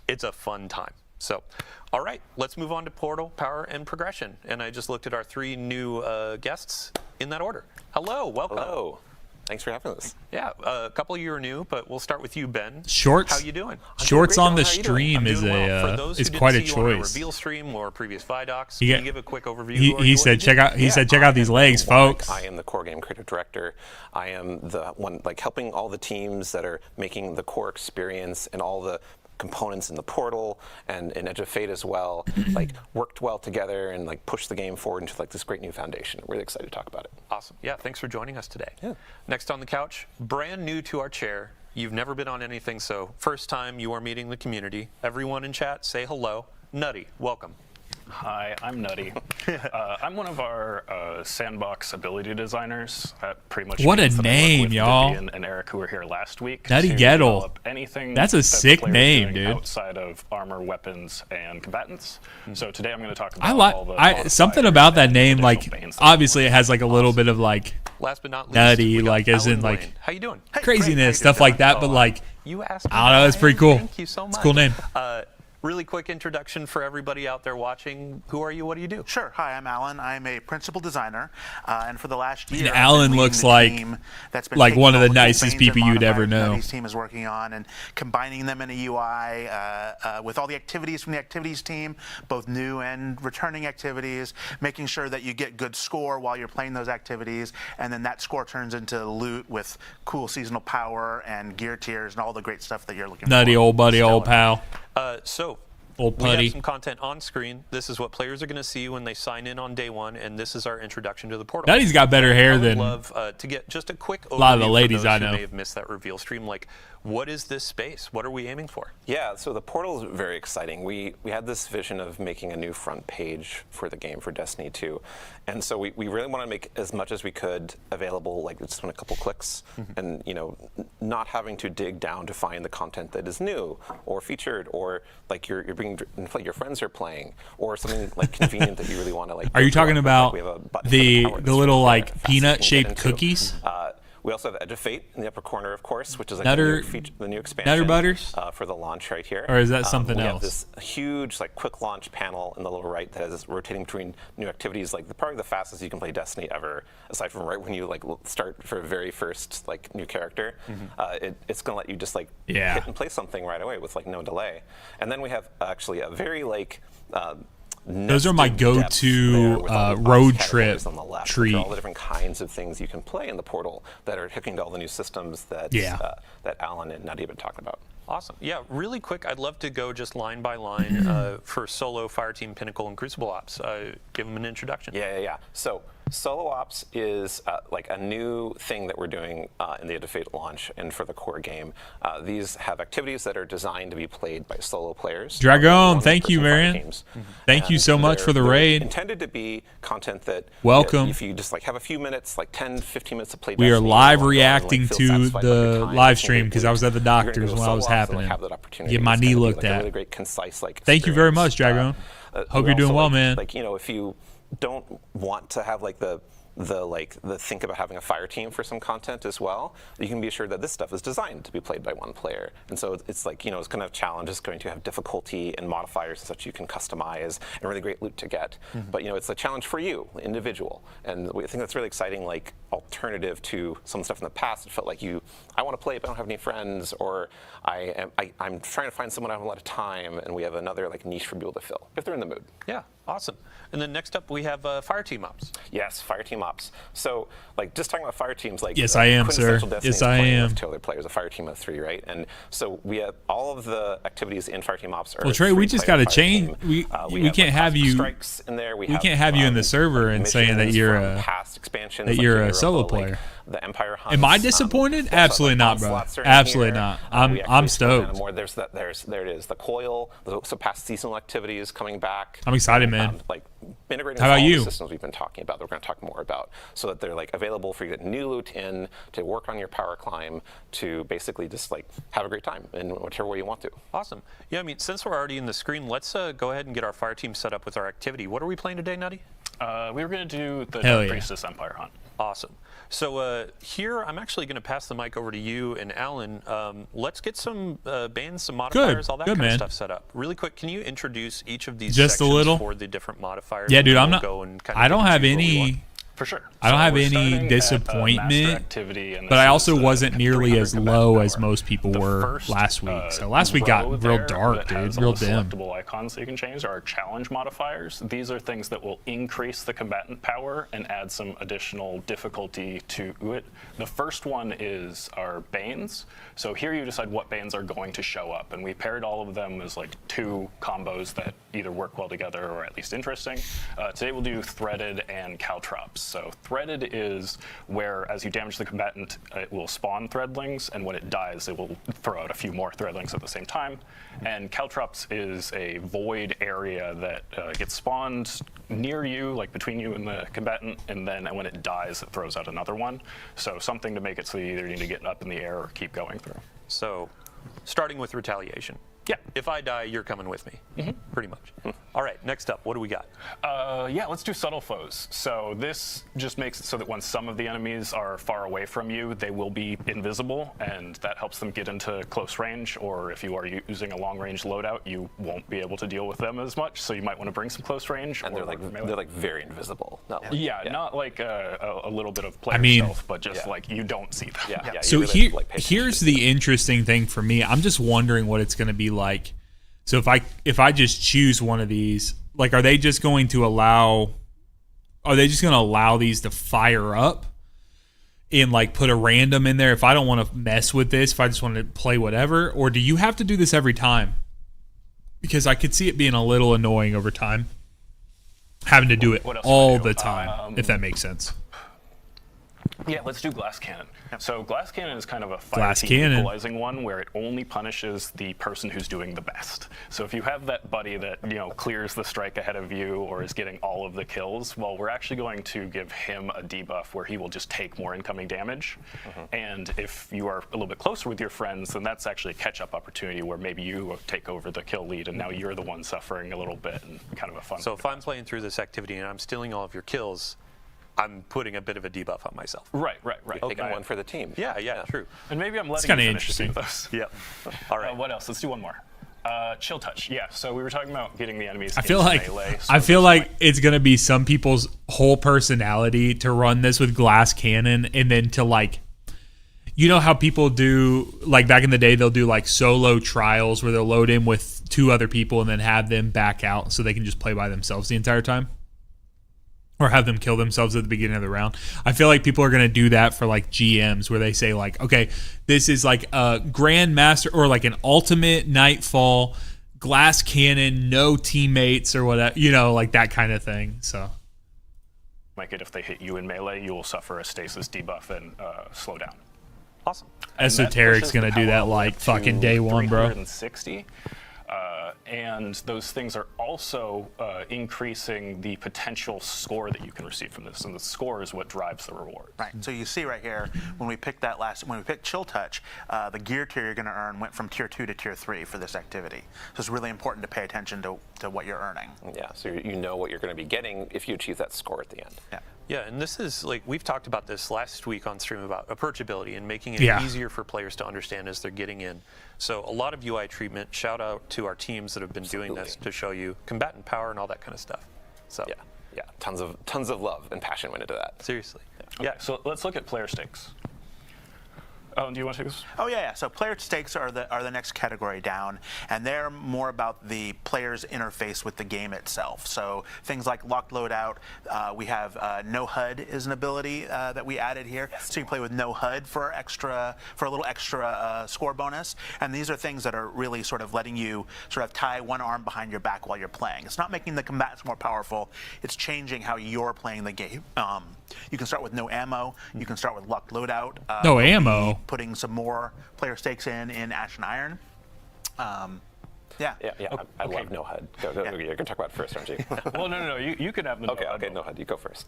It's a fun time. So, all right, let's move on to Portal, Power, and Progression. And I just looked at our 3 new guests in that order. Hello, welcome. Hello. Thanks for having us. Yeah, a couple of you are new, but we'll start with you, Ben. Shorts. How you doing? Shorts great, on the Dylan. How you doing? stream I'm is doing well. For a those is who quite a didn't see you on choice. reveal stream or previous Vidocs, He can got- you give a quick overview? Who are He you, said what check you do? out. He said check out these legs, folks. I am the core game creative director. I am the one like helping all the teams that are making the core experience and all the components in the portal and in Edge of Fate as well, like worked well together and like pushed the game forward into like this great new foundation. I'm really excited to talk about it. Awesome. Yeah, thanks for joining us today. Yeah. Next on the couch, brand new to our chair. You've never been on anything, so first time you are meeting the community. Everyone in chat, say hello. Nutty, welcome. Hi, I'm Nutty. I'm one of our sandbox ability designers. That pretty much What a means that I work name, with y'all. Vivian and Eric, who were here last week. Nutty to Gettle. develop anything That's a that the sick player's name, doing dude. outside of armor, weapons, and combatants. So today I'm going to talk about I all the like something about that name. Like obviously, it has like a little bit of like Last but not least, Nutty, we got like, as in, Alan like, Wayne. How you doing? craziness, stuff like that. But like, You asked me I don't know, that, it's pretty Ryan. cool. Thank you so much. It's a cool name. Really quick introduction for everybody out there watching. Who are you? What do you do? Sure. Hi, I'm Alan. I'm a principal designer, and for the last year, And I've been Alan leading looks the like- team that's been like taking one of all the cool nicest things and people you'd ever modifiers that know. His team is working on and combining them in a UI with all the activities from the activities team, both new and returning activities, making sure that you get good score while you're playing those activities, and then that score turns into loot with cool seasonal power and gear tiers and all the great stuff that you're looking Nutty for. old buddy, old Stellar. pal. So Old We putty. have some content on screen. This is what players are going to see when they sign in on day one, and this is our introduction to the portal. Nutty's got better hair I would than love to get just a quick overview lot of the ladies for those I who know. may have missed that reveal stream. Like, what is this space? What are we aiming for? Yeah, so the portal is very exciting. We had this vision of making a new front page for the game, for Destiny 2. And so we really want to make as much as we could available, like just in a couple clicks, and not having to dig down to find the content that is new or featured, or like you're being like your friends are playing, or something like convenient that you really want to like. Are you talking about we have a button for the power the little that's like fast you can peanut get shaped into. cookies? We also have Edge of Fate in the upper corner, of course, which is like Nutter- the new expansion Nutter Butters? For the launch right here. Or is that something we else? have this huge like quick launch panel in the lower right that is rotating between new activities, like probably the fastest you can play Destiny ever, aside from right when you like start for a very first like new character. It's gonna let you just like Yeah. hit and play something right away with like no delay. And then we have actually a very like Those are my nested depth go-to, there with all the road categories trip on the left, which are treat. all the different kinds of things you can play in the portal that are hooking to all the new systems that that Alan and Nutty have been talking about. Awesome. Yeah, really quick, I'd love to go just line by line for Solo, Fireteam, Pinnacle, and Crucible Ops. Give them an introduction. Yeah. So Solo Ops is like a new thing that we're doing in the Edge of Fate launch and for the core game. These have activities that are designed to be played by solo players. Dragon, thank you, one-person fire Marion. teams. Thank you And so much for the they're raid. Intended to be content that Welcome. if you just like have a few minutes, like 10, 15 minutes to play We are Destiny, live you wanna go and, like, reacting feel to satisfied with your the time, live it's gonna stream be because I was at the you're gonna doctor's go while it was solo ops and, happening. like, have that opportunity. Get my It's knee gonna be, looked like, at. A really great, concise, like. Thank you very much, experience. Dragon. We Hope you're doing also, well, like, man. Like, if you don't want to have like the think about having a fire team for some content as well, you can be assured that this stuff is designed to be played by one player. And so it's like, it's going to have challenges, going to have difficulty and modifiers and such you can customize and really great loot to get. But it's a challenge for you, individual. And we think that's really exciting, like alternative to some stuff in the past. It felt like I want to play but I don't have any friends, or I'm trying to find someone I have a lot of time, and we have another like niche for people to fill if they're in the mood. Yeah, awesome. And then next up, we have Fireteam Ops. Yes, fire team ops. So, like, just talking about fire teams, like, Yes, I am, sir. quintessential Destiny Yes, is I playing am. with two other players, a fire team of 3, right? And so we have all of the activities in fire team ops. Well, Trey, we just got to change. We have, can't like, have you. strikes in there. We can't have you in the server and saying that missions you're from a past expansions, that like you're a Europa, solo like player. the Empire hunts. Am I disappointed? also, Absolutely like, not, bro. onslaughts are in Absolutely here. not. We I'm actually stoked. expand more. There it is. The coil. So past seasonal activities coming back. I'm excited, man. Like integrating How with about all you? the systems we've been talking about that we're going to talk more about, so that they're like available for you to get new loot in, to work on your power climb, to basically just like have a great time in whichever way you want to. Awesome. Yeah, I mean, since we're already in the screen, let's go ahead and get our fire team set up with our activity. What are we playing today, Nutty? We were going to do the Hell Dark yeah. Priestess Empire hunt. Awesome. So here, I'm actually going to pass the mic over to you and Alan. Let's get some bands, some modifiers, all that Good, kind man. of stuff set up. Really quick, can you introduce each of these Just a sections little? for the different modifiers? Yeah, and dude, then I'm we'll not. go and kind I of don't get have into what we want? any. For sure. I don't have we're any starting at, disappointment, master activity, and But this I is, also wasn't nearly 300 as combat low power. as most people The were first, last week. So last week row got real there dark, that dude. has Real all the dim. selectable icons that you can change are challenge modifiers. These are things that will increase the combatant power and add some additional difficulty to it. The first one is our Banes. So here you decide what Banes are going to show up, and we paired all of them as like 2 combos that either work well together or at least interesting. Today we'll do Threaded and Caltrops. So Threaded is where, as you damage the combatant, it will spawn Threadlings, and when it dies, it will throw out a few more Threadlings at the same time. And Caltrops is a void area that gets spawned near you, like between you and the combatant, and then when it dies, it throws out another one. So something to make it so you either need to get up in the air or keep going through. So, starting with retaliation. Yeah. If I die, you're coming with me. Pretty much. All right, next up, what do we got? Yeah, let's do subtle foes. So this just makes it so that when some of the enemies are far away from you, they will be invisible, and that helps them get into close range, or if you are using a long-range loadout, you won't be able to deal with them as much, so you might want to bring some close range. And or they're like very invisible. Not like, yeah, not like a little bit of player mean- stealth, but just like you don't see them. Yeah. So you really, here, like, pay here's attention to the interesting thing for me. I'm just wondering what it's going to be like. So if I just choose one of these, like, are they just going to allow these to fire up and like put a random in there if I don't want to mess with this, if I just want to play whatever, or do you have to do this every time? because I could see it being a little annoying over time, having to do it What else all do I do? the time, if that makes sense. Yeah, let's do Glass Cannon. So Glass Cannon is kind of a Glass fire team Cannon. equalizing one where it only punishes the person who's doing the best. So if you have that buddy that clears the strike ahead of you or is getting all of the kills, well, we're actually going to give him a debuff where he will just take more incoming damage. And if you are a little bit closer with your friends, then that's actually a catch-up opportunity where maybe you take over the kill lead and now you're the one suffering a little bit and kind of a fun. So if I'm playing through this activity and I'm stealing all of your kills, I'm putting a bit of a debuff on myself. Right. Taking one for the team. Yeah, true. And maybe I'm letting kinda you finish a few of interesting. those. Yeah. All right. What else? Let's do one more. Chill touch. Yeah. So we were talking about getting the enemies. I feel into like melee, it's gonna be some people's whole personality to run this with Glass Cannon, and then to how people do, like back in the day, they'll do like solo trials where they'll load in with 2 other people and then have them back out so they can just play by themselves the entire time. Or have them kill themselves at the beginning of the round. I feel like people are going to do that for like GMs where they say like, okay, this is like a Grandmaster or like an Ultimate Nightfall, Glass Cannon, no teammates or whatever, like that kind of thing. So, like if they hit you in melee, you will suffer a stasis debuff and slow down. Awesome. Esoteric's going to do that like fucking day one, bro. 360. And those things are also increasing the potential score that you can receive from this, and the score is what drives the reward. Right. So you see right here when we picked Chill Touch, the gear tier you're going to earn went from tier 2 to tier 3 for this activity. So it's really important to pay attention to what you're earning. Yeah. So you know what you're going to be getting if you achieve that score at the end. Yeah. Yeah, and this is like we've talked about this last week on stream about approachability and making it easier for players to understand as they're getting in. So a lot of UI treatment. Shout out to our teams that have been doing this to show you combatant power and all that kind of stuff. So yeah, tons of love and passion went into that. Seriously. Yeah. So let's look at player stakes. Oh, do you want to take this? Oh yeah. So player stakes are the next category down, and they're more about the player's interface with the game itself. So things like locked loadout. We have no HUD is an ability that we added here. So you play with no HUD for a little extra score bonus. And these are things that are really sort of letting you sort of tie one arm behind your back while you're playing. It's not making the combatants more powerful. It's changing how you're playing the game. You can start with no ammo. You can start with locked loadout. No ammo. Putting some more player stakes in Ash and Iron. Yeah. I love no HUD. You're going to talk about it first, aren't you? Well, no. You can have the Okay, no HUD. You go first.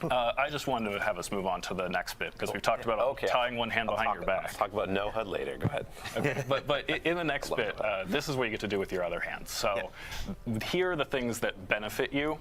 I just wanted to have us move on to the next bit because we've talked about tying one hand behind your back. Let's talk about no HUD later. Go ahead. Okay, but in the next bit, this is what you get to do with your other hand. So here are the things that benefit you.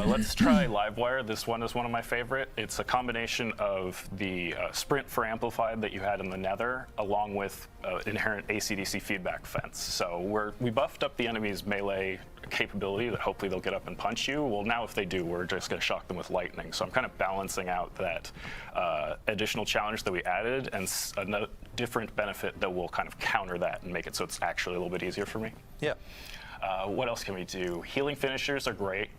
Let's try Livewire. This one is one of my favorite. It's a combination of the sprint for amplified that you had in the Nether, along with inherent AC/DC feedback fence. So we buffed up the enemy's melee capability that hopefully they'll get up and punch you. Well, now if they do, we're just going to shock them with lightning. So I'm kind of balancing out that additional challenge that we added and a different benefit that will kind of counter that and make it so it's actually a little bit easier for me. Yeah. What else can we do? Healing finishers are great.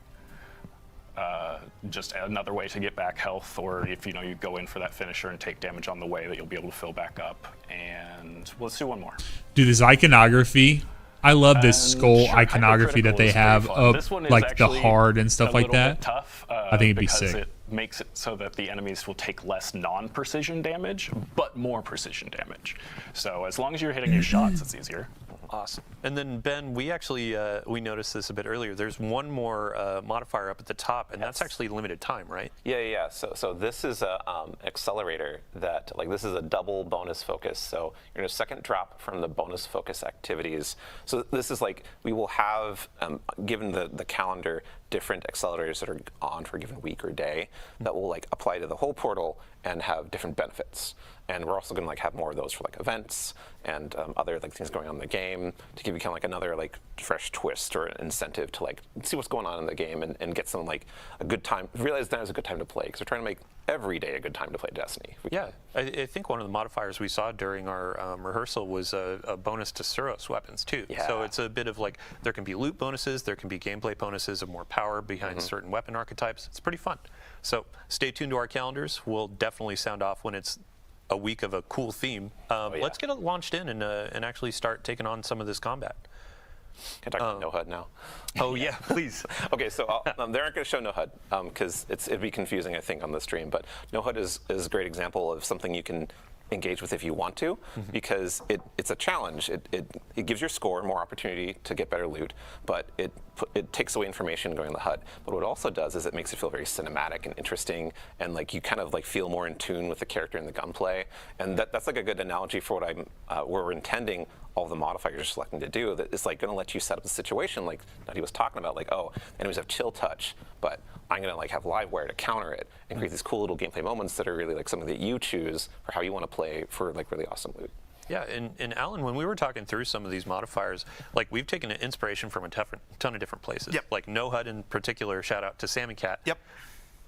Just another way to get back health, or if you go in for that finisher and take damage on the way, that you'll be able to fill back up. And let's do one more. Do this iconography. I love this skull iconography that they have of like the hard and stuff like that. Tough, I think it'd be sick. It makes it so that the enemies will take less non-precision damage, but more precision damage. So as long as you're hitting your shots, it's easier. Awesome. And then Ben, we actually we noticed this a bit earlier. There's one more modifier up at the top, and that's actually limited time, right? Yeah. So this is a accelerator that this is a double bonus focus. So you're in a second drop from the bonus focus activities. So this is we will have given the calendar different accelerators that are on for a given week or day that will apply to the whole portal and have different benefits. And we're also going to have more of those for events and other things going on in the game to give you kind of another fresh twist or an incentive to see what's going on in the game and get some a good time. Realize now is a good time to play because we're trying to make every day a good time to play Destiny. Yeah, I think one of the modifiers we saw during our rehearsal was a bonus to Suros weapons too. Yeah. So it's a bit of there can be loot bonuses, there can be gameplay bonuses of more power behind certain weapon archetypes. It's pretty fun. So stay tuned to our calendars. We'll definitely sound off when it's a week of a cool theme. Let's get it launched in and actually start taking on some of this combat. Can I talk about no HUD now? Oh yeah, please. Okay, so they aren't going to show no HUD because it'd be confusing, I think, on the stream. But no HUD is a great example of something you can engage with if you want to, because it's a challenge. It gives your score more opportunity to get better loot, but it takes away information going in the HUD. But what it also does is it makes it feel very cinematic and interesting, and like you kind of like feel more in tune with the character and the gunplay. And that's like a good analogy for what we're intending all the modifiers you're selecting to do. That it's like going to let you set up the situation like that he was talking about, like, oh, enemies have chill touch, but I'm going to like have live wire to counter it and create these cool little gameplay moments that are really like something that you choose for how you want to play for like really awesome loot. Yeah, and Alan, when we were talking through some of these modifiers, like we've taken inspiration from a ton of different places. Yep. Like No HUD in particular, shout out to Sammy Cat. Yep.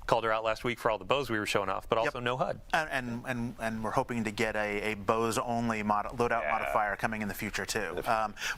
Called her out last week for all the bows we were showing off, but also Yep. No HUD. And we're hoping to get a bows only loadout modifier coming in the future too.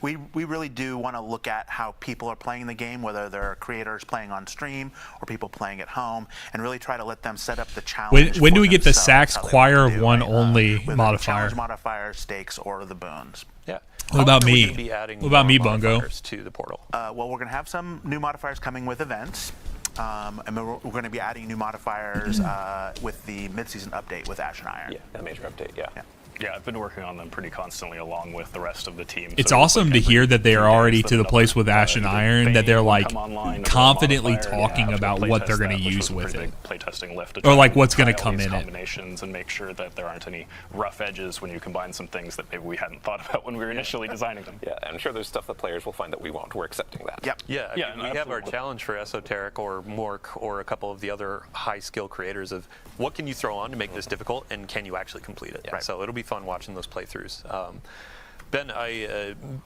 We really do want to look at how people are playing the game, whether they're creators playing on stream or people playing at home, and really try to let them set up the challenge. When do we get the themselves, Sax how they Choir want of to do One it, only with modifier? Challenge modifiers, stakes, or the boons. Yeah. What about How often are we me? gonna be adding What about more me, Bungo? modifiers to the portal? Well, we're going to have some new modifiers coming with events. And we're going to be adding new modifiers with the mid-season update with Ash and Iron. Yeah, a major update. Yeah. Yeah, I've been working on them pretty constantly along with the rest of the team. It's So awesome to every hear that they few are days already that to the another, place with Ash and either Iron, that Bane they're will like come online, or confidently modifier, and talking have to about play what test they're going that, to which use was a with pretty it. big playtesting lift. Or like what's going gonna to come these in it. combinations and make sure that there aren't any rough edges when you combine some things that maybe we hadn't thought about when we were initially designing them. Yeah, I'm sure there's stuff that players will find that we won't. We're accepting that. Yep. Yeah, Yeah, I mean, we have our absolutely. challenge for Esoteric or Mork or a couple of the other high skill creators of what can you throw on to make this difficult and can you actually complete it? Right. So it'll be fun watching those playthroughs. Ben,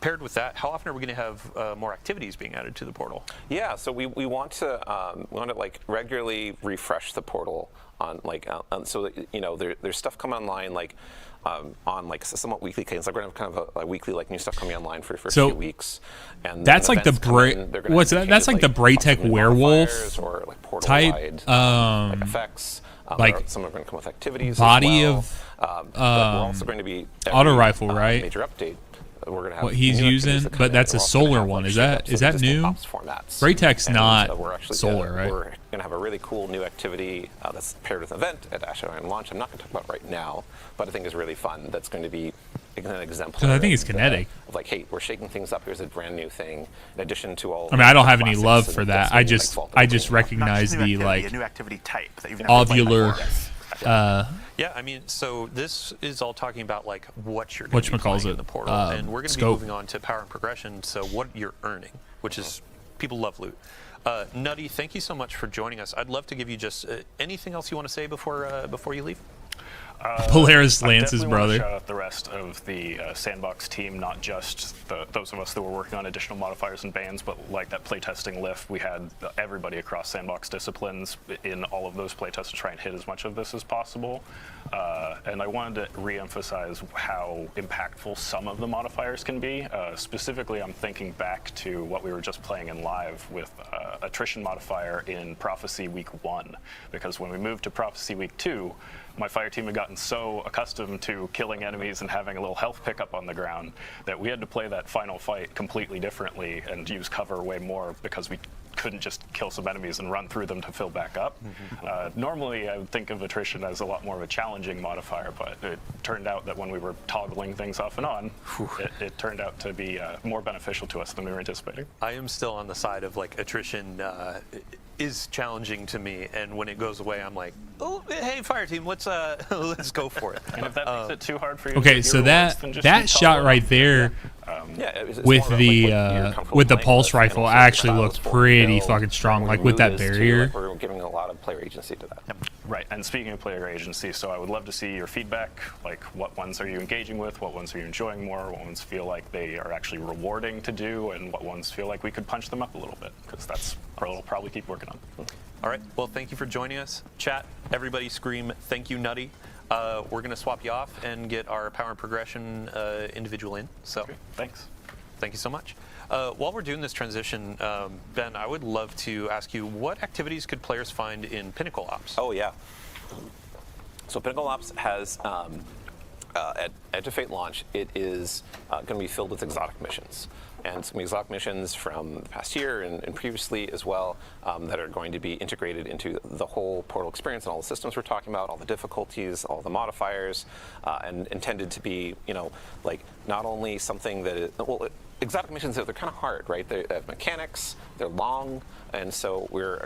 paired with that, how often are we going to have more activities being added to the portal? Yeah, so we want to like regularly refresh the portal on like so that, you know, there's stuff coming online like on like somewhat weekly cadence. Like we're gonna have kind of a weekly like new stuff coming online for a few weeks. And that's then like the events come in, they're gonna what's have that? That's changes, like the Braytech new werewolf modifiers or like portal type, wide like effects. like some are going to come with activities. body as well. of, but we're also going to be auto rifle, right? Major update. We're going to have What he's new activities using, that come but in. that's We're a also gonna solar have, one. like, Is shake that- ups is of that existing new? ops formats. Braytech's And, not we're actually, solar, right? We're going to have a really cool new activity that's paired with an event at Ash and Iron launch. I'm not going to talk about right now, but I think is really fun. That's going to be an exemplar. 'Cause I think it's of, kinetic. Of like, hey, we're shaking things up. Here's a brand new thing. In addition to all. I mean, I don't the have any classics love and for that. Destiny, I like, just Vault I and just Green. Not recognize just a new the activity, like a new activity type that you've never played ovular. before. Yeah, I mean, so this is all talking about like what you're going to be Whatchamacallit, playing in the portal, and we're going to be scope. moving on to power and progression. So what you're earning, which is people love loot. Nutty, thank you so much for joining us. I'd love to give you just anything else you want to say before you leave. Polaris I Lance's definitely want to brother. shout out the rest of the Sandbox team, not just those of us that were working on additional modifiers and bans, but like that playtesting lift, we had everybody across Sandbox disciplines in all of those playtests to try and hit as much of this as possible. And I wanted to re-emphasize how impactful some of the modifiers can be. Specifically, I'm thinking back to what we were just playing in live with attrition modifier in Prophecy Week 1, because when we moved to Prophecy Week 2, my fire team had gotten so accustomed to killing enemies and having a little health pickup on the ground that we had to play that final fight completely differently and use cover way more because we couldn't just kill some enemies and run through them to fill back up. Normally, I would think of attrition as a lot more of a challenging modifier, but it turned out that when we were toggling things off and on, it turned out to be more beneficial to us than we were anticipating. I am still on the side of like attrition is challenging to me, and when it goes away, I'm like, oh, hey, fire team, let's let's go for it. And if that makes it too hard for you, Okay, to so get your rewards, then just that keep shot toggling right off. there Yeah, it's with more about, the like, what you're comfortable with the playing pulse with, rifle and also actually the looks styles for pretty build, fucking strong, and like what with your that mood is, too. barrier. Like, we're giving a lot of player agency to that. Right, and speaking of player agency, so I would love to see your feedback, like what ones are you engaging with, what ones are you enjoying more, what ones feel like they are actually rewarding to do, and what ones feel like we could punch them up a little bit, because that's what we'll probably keep working on. All right, well, thank you for joining us. Chat, everybody scream, thank you, Nutty. We're going to swap you off and get our power and progression individual in, so Okay, thanks. thank you so much. While we're doing this transition, Ben, I would love to ask you, what activities could players find in Pinnacle Ops? Oh, yeah. So Pinnacle Ops has at Edge of Fate launch, it is going to be filled with exotic missions. And it's going to be exotic missions from the past year and previously as well that are going to be integrated into the whole Portal experience and all the systems we're talking about, all the difficulties, all the modifiers, and intended to be, like not only something that is, well, exotic missions, they're kind of hard, right? They have mechanics, they're long, and so we're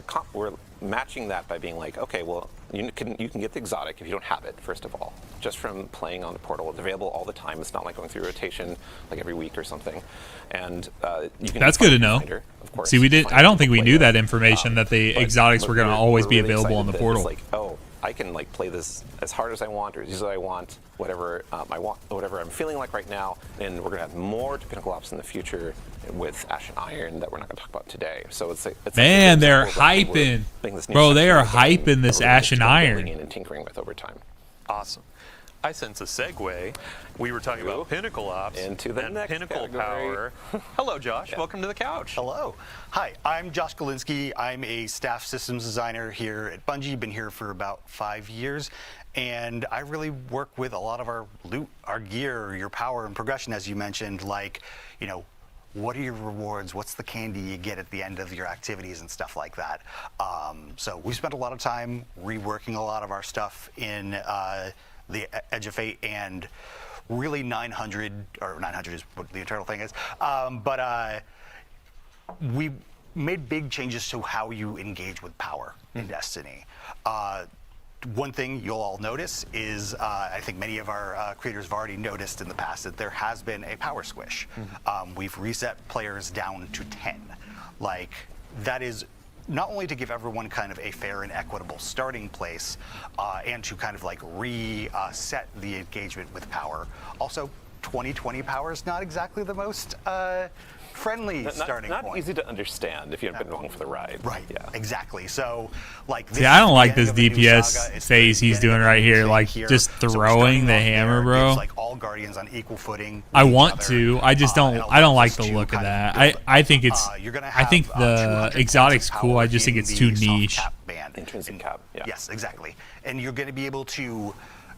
matching that by being like, okay, well, you can get the exotic if you don't have it, first of all, just from playing on the Portal. It's available all the time. It's not like going through rotation like every week or something. And you can. That's good to know. Finder, of course. See, I don't think we knew that information, that the exotics were going to always be really available on the Portal. It's like, oh, I can like play this as hard as I want or as easy as I want, whatever I want, whatever I'm feeling like right now. And we're going to have more Pinnacle Ops in the future with Ash and Iron that we're not going to talk about today. So it's man, they're hyping, bro. They are hyping this Ash and Iron and tinkering with over time. Awesome. I sense a segue. We were talking about Pinnacle Ops into the and next Pinnacle category. Power. Hello, Josh. Welcome to the couch. Hello. Hi, I'm Josh Galinsky. I'm a staff systems designer here at Bungie. Been here for about 5 years. And I really work with a lot of our loot, our gear, your power and progression, as you mentioned, like, what are your rewards? What's the candy you get at the end of your activities and stuff like that? So we spent a lot of time reworking a lot of our stuff in the Edge of Fate, and really 900 is what the internal thing is. But we made big changes to how you engage with power in Destiny. One thing you'll all notice is, I think many of our creators have already noticed in the past, that there has been a power squish. We've reset players down to 10. Like, that is not only to give everyone kind of a fair and equitable starting place, and to kind of like reset the engagement with power. Also, 2020 power is not exactly the most friendly starting point. Not easy to understand if you haven't been along for the ride. Right. Yeah. Exactly. So, like, see, I don't like this DPS phase he's doing right here, like just throwing the hammer, bro. It's like all guardians on equal footing. I want to. I just don't. I don't like the look of that. I think it's. I think the exotic's cool. I just think it's too niche. Intrinsic cap. Yeah. Yes, exactly. And you're going to be able to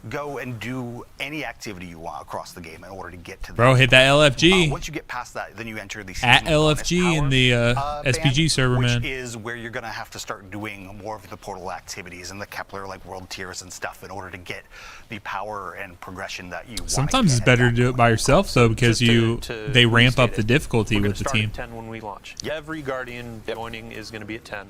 go and do any activity you want across the game in order to get to the bro, hit that LFG. Once you get past that, then you enter the at LFG in the SPG server, which man. is where you're going to have to start doing more of the Portal activities and the Kepler like world tiers and stuff in order to get the power and progression that you want. Sometimes it's better to do it by yourself, though, because they ramp up the difficulty with the team. At 10 when we launch. Every Guardian joining is going to be at 10.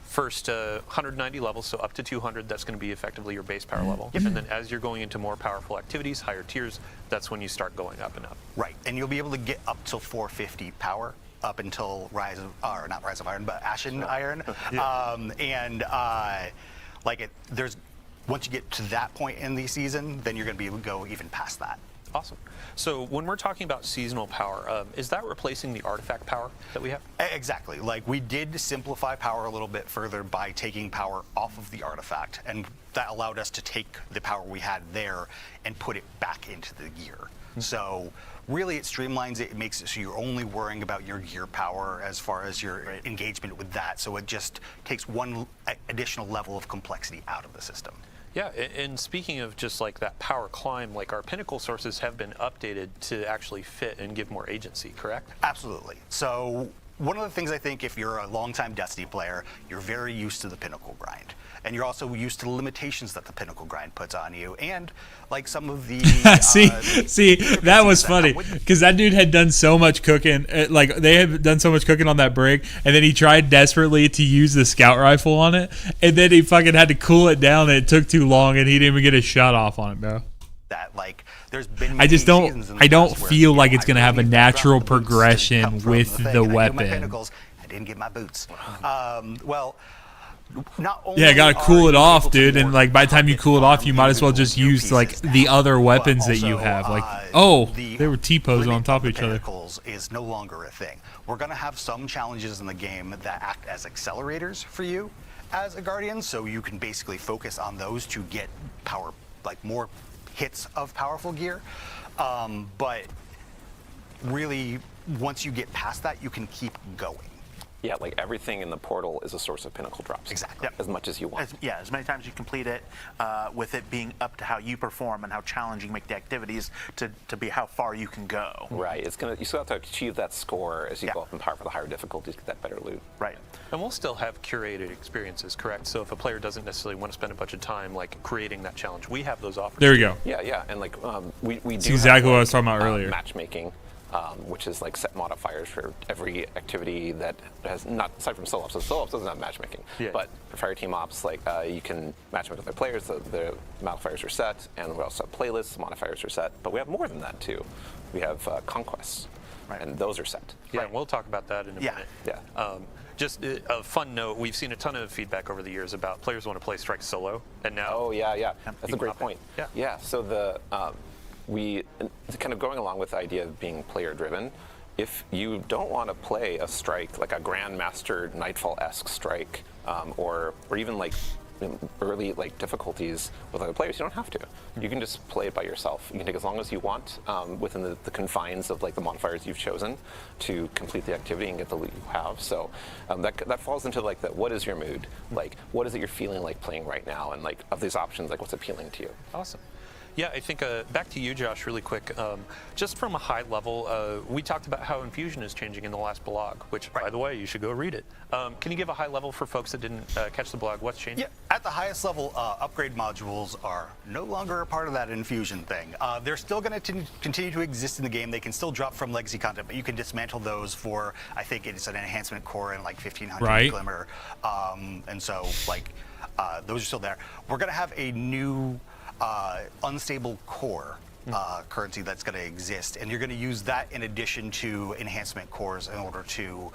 First 190 levels, so up to 200, that's going to be effectively your base power level. And then as you're going into more powerful activities, higher tiers, that's when you start going up and up. Right, and you'll be able to get up till 450 power up until not Rise of Iron, but Ashen Iron. Once you get to that point in the season, then you're going to be able to go even past that. Awesome. So when we're talking about seasonal power, is that replacing the artifact power that we have? Exactly. Like, we did simplify power a little bit further by taking power off of the artifact, and that allowed us to take the power we had there and put it back into the gear. So really it streamlines it. It makes it so you're only worrying about your gear power as far as your engagement with that. So it just takes one additional level of complexity out of the system. Yeah, and speaking of just like that power climb, like our Pinnacle sources have been updated to actually fit and give more agency, correct? Absolutely. So one of the things I think, if you're a longtime Destiny player, you're very used to the Pinnacle grind. And you're also used to the limitations that the Pinnacle grind puts on you, and like some of the see, that was funny because that dude had done so much cooking, like they had done so much cooking on that brig, and then he tried desperately to use the scout rifle on it, and then he fucking had to cool it down, and it took too long, and he didn't even get a shot off on it, bro. That like there's been I just don't feel like it's gonna have a natural progression with the weapon. I didn't get my boots. Not only yeah, gotta cool it off, dude, and like by the time you cool it off, you might as well just use like the other weapons that you have. Like, they were T-posing on top of each other. Is no longer a thing. We're gonna have some challenges in the game that act as accelerators for you as a Guardian, so you can basically focus on those to get power, like more hits of powerful gear. But really, once you get past that, you can keep going. Yeah, like everything in the portal is a source of pinnacle drops. Exactly. As much as you want. As many times you complete it, with it being up to how you perform and how challenging you make the activities to be how far you can go. Right. You still have to achieve that score as you go up in power for the higher difficulties to get that better loot. Right. And we'll still have curated experiences, correct? So if a player doesn't necessarily want to spend a bunch of time like creating that challenge, we have those offers. There we go. Yeah, and like we do. That's exactly what I was talking about have, earlier. Matchmaking. Which is like set modifiers for every activity that has not, aside from solo ops. So solo ops doesn't have matchmaking, but for fire team ops, like you can matchmake with other players. The modifiers are set, and we also have playlists. Modifiers are set, but we have more than that too. We have conquests, and those are set. Yeah, and we'll talk about that in a minute. Yeah. Just a fun note, we've seen a ton of feedback over the years about players want to play Strike solo, and now... Oh, yeah. That's a great point. Yeah. So we kind of going along with the idea of being player driven. If you don't want to play a strike like a Grandmaster Nightfall-esque strike, or even like early like difficulties with other players, you don't have to. You can just play it by yourself. You can take as long as you want within the confines of like the modifiers you've chosen to complete the activity and get the loot you have. So that falls into like what is your mood? Like what is it you're feeling like playing right now? And like of these options, like what's appealing to you? Awesome. Yeah, I think back to you, Josh, really quick. Just from a high level, we talked about how Infusion is changing in the last blog, which, by the way, you should go read it. Can you give a high level for folks that didn't catch the blog? What's changing? Yeah, at the highest level, upgrade modules are no longer a part of that Infusion thing. They're still going to continue to exist in the game. They can still drop from legacy content, but you can dismantle those for, I think it's an enhancement core and like 1500 Glimmer. And so, like, those are still there. We're going to have a new unstable core currency that's going to exist, and you're going to use that in addition to enhancement cores in order to,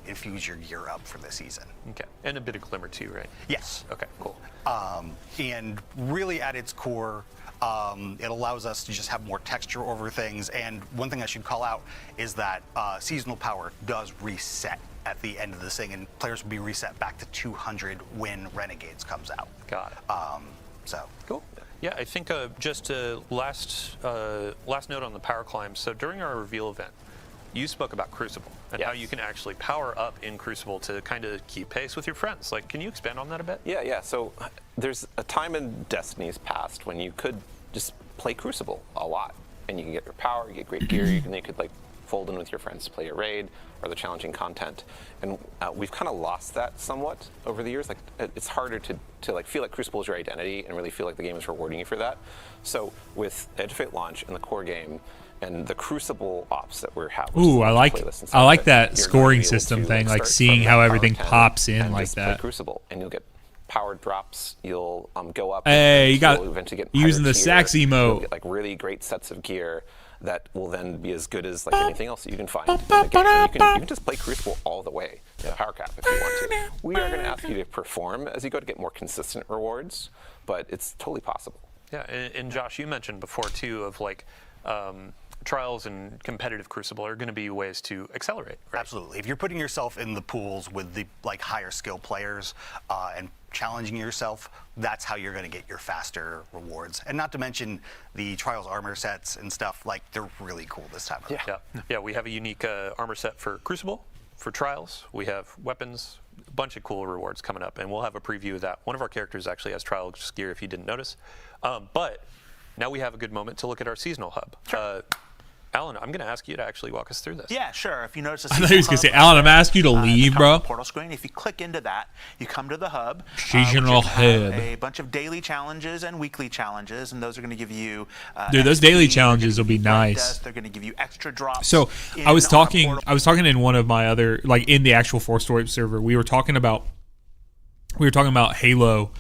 infuse your gear up for the season. Okay, and a bit of Glimmer too, right? Yes. Okay, cool. And really at its core, it allows us to just have more texture over things. And one thing I should call out is that seasonal power does reset at the end of this thing, and players will be reset back to 200 when Renegades comes out. Got it. So cool. Yeah, I think just last note on the power climb. So during our reveal event, you spoke about Crucible and how you can actually power up in Crucible to kind of keep pace with your friends. Like, can you expand on that a bit? Yeah. So there's a time in Destiny's past when you could just play Crucible a lot, and you can get your power, you get great gear, you could like fold in with your friends to play a raid or the challenging content, and we've kind of lost that somewhat over the years. Like it's harder to like feel like Crucible is your identity and really feel like the game is rewarding you for that. So with Edge of Fate launch and the core game and the Crucible ops that we're having, I like that scoring system thing, like seeing how everything pops in like that. Play Crucible, and you'll get power drops. You'll go up. Hey, you got eventually get using the sax emote. You'll get like really great sets of gear that will then be as good as like anything else that you can find in the game. You can just play Crucible all the way to power cap if you want to. We are going to ask you to perform as you go to get more consistent rewards, but it's totally possible. Yeah, and Josh, you mentioned before too of like trials and competitive Crucible are going to be ways to accelerate. Right? Absolutely. If you're putting yourself in the pools with the like higher skill players and challenging yourself, that's how you're going to get your faster rewards. And not to mention the Trials armor sets and stuff, like they're really cool this time around. Yeah, we have a unique armor set for Crucible, for Trials. We have weapons, a bunch of cool rewards coming up, and we'll have a preview of that. One of our characters actually has Trials gear if you didn't notice. But now we have a good moment to look at our seasonal hub. Sure. Alan, I'm going to ask you to actually walk us through this. Yeah, sure. If you notice, I thought he was going to say, Alan, I'm asking you to leave, bro. Portal screen. If you click into that, you come to the hub. Seasonal hub. A bunch of daily challenges and weekly challenges, and those are going to give you. Dude, those daily challenges will be nice. They're going to give you extra drops. So I was talking in one of my other, like in the actual 4-story server. We were talking about Halo.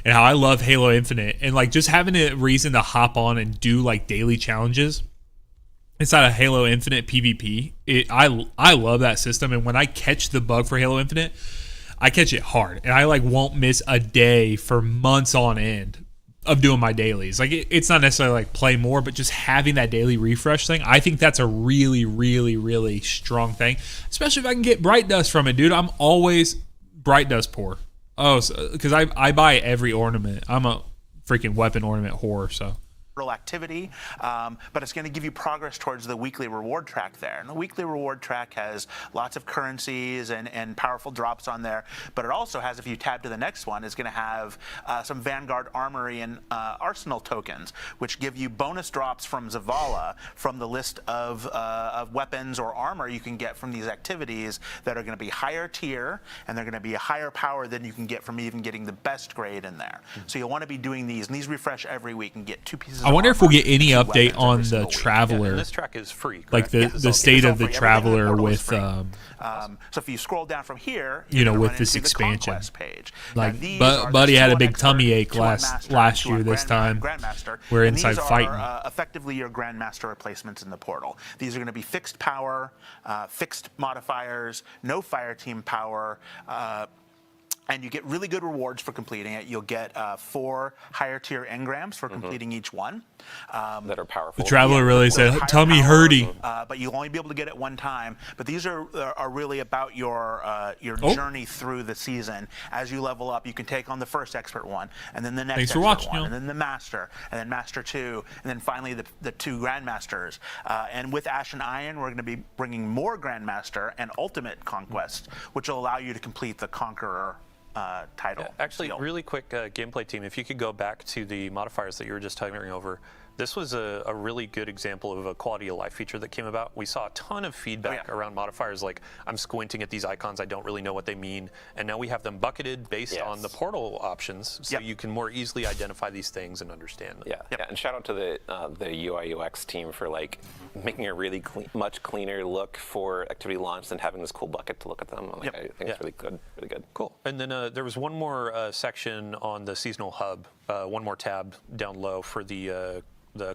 And how I love Halo Infinite, and like just having a reason to hop on and do like daily challenges inside of Halo Infinite PvP. I love that system, and when I catch the bug for Halo Infinite, I catch it hard, and I like won't miss a day for months on end of doing my dailies. Like it's not necessarily like play more, but just having that daily refresh thing. I think that's a really, really, really strong thing, especially if I can get Bright Dust from it, dude. I'm always Bright Dust poor. Oh, because I buy every ornament. I'm a freaking weapon ornament whore, so. activity, but it's going to give you progress towards the weekly reward track there. And the weekly reward track has lots of currencies and powerful drops on there, but it also has, if you tab to the next one, it's going to have some Vanguard Armory and Arsenal tokens, which give you bonus drops from Zavala from the list of weapons or armor you can get from these activities that are going to be higher tier, and they're going to be a higher power than you can get from even getting the best grade in there. So you'll want to be doing these, and these refresh every week and get 2 pieces I wonder if we'll get any update on the Yeah, Traveler, and this track is free. like correct? the state of the Everything in Traveler portal is with, free. So if you scroll down from here, you you're know, gonna with run this into the expansion. Conquest page. Like, Now, these Bu- are Buddy the had a 2 big on tummy expert, ache 2 on last master, year 2 on this time. Grandmaster. We're And inside these fighting. are effectively your Grandmaster replacements in the portal. These are going to be fixed power, fixed modifiers, no fire team power. And you get really good rewards for completing it. You'll get 4 higher tier engrams for completing each one. That are powerful. The Traveler really They're said, higher tummy power, hurty. but you'll only be able to get it one time. But these are really about your journey through the season. As you level up, you can take on the first expert one, and then the next Thanks for expert watching, one, y'all. and then the master, and then master 2, and then finally the 2 grandmasters. And with Ash and Iron, we're going to be bringing more grandmaster and ultimate conquest, which will allow you to complete the Conqueror title. Actually, seal. really quick gameplay team, if you could go back to the modifiers that you were just talking over, this was a really good example of a quality of life feature that came about. We saw a ton of feedback around modifiers, like I'm squinting at these icons, I don't really know what they mean, and now we have them bucketed based on the portal options, so you can more easily identify these things and understand them. Yeah, and shout out to the UI UX team for like making a really much cleaner look for activity launch than having this cool bucket to look at them. Like, I think it's really good, really good. Cool. And then there was one more section on the seasonal hub, one more tab down low for the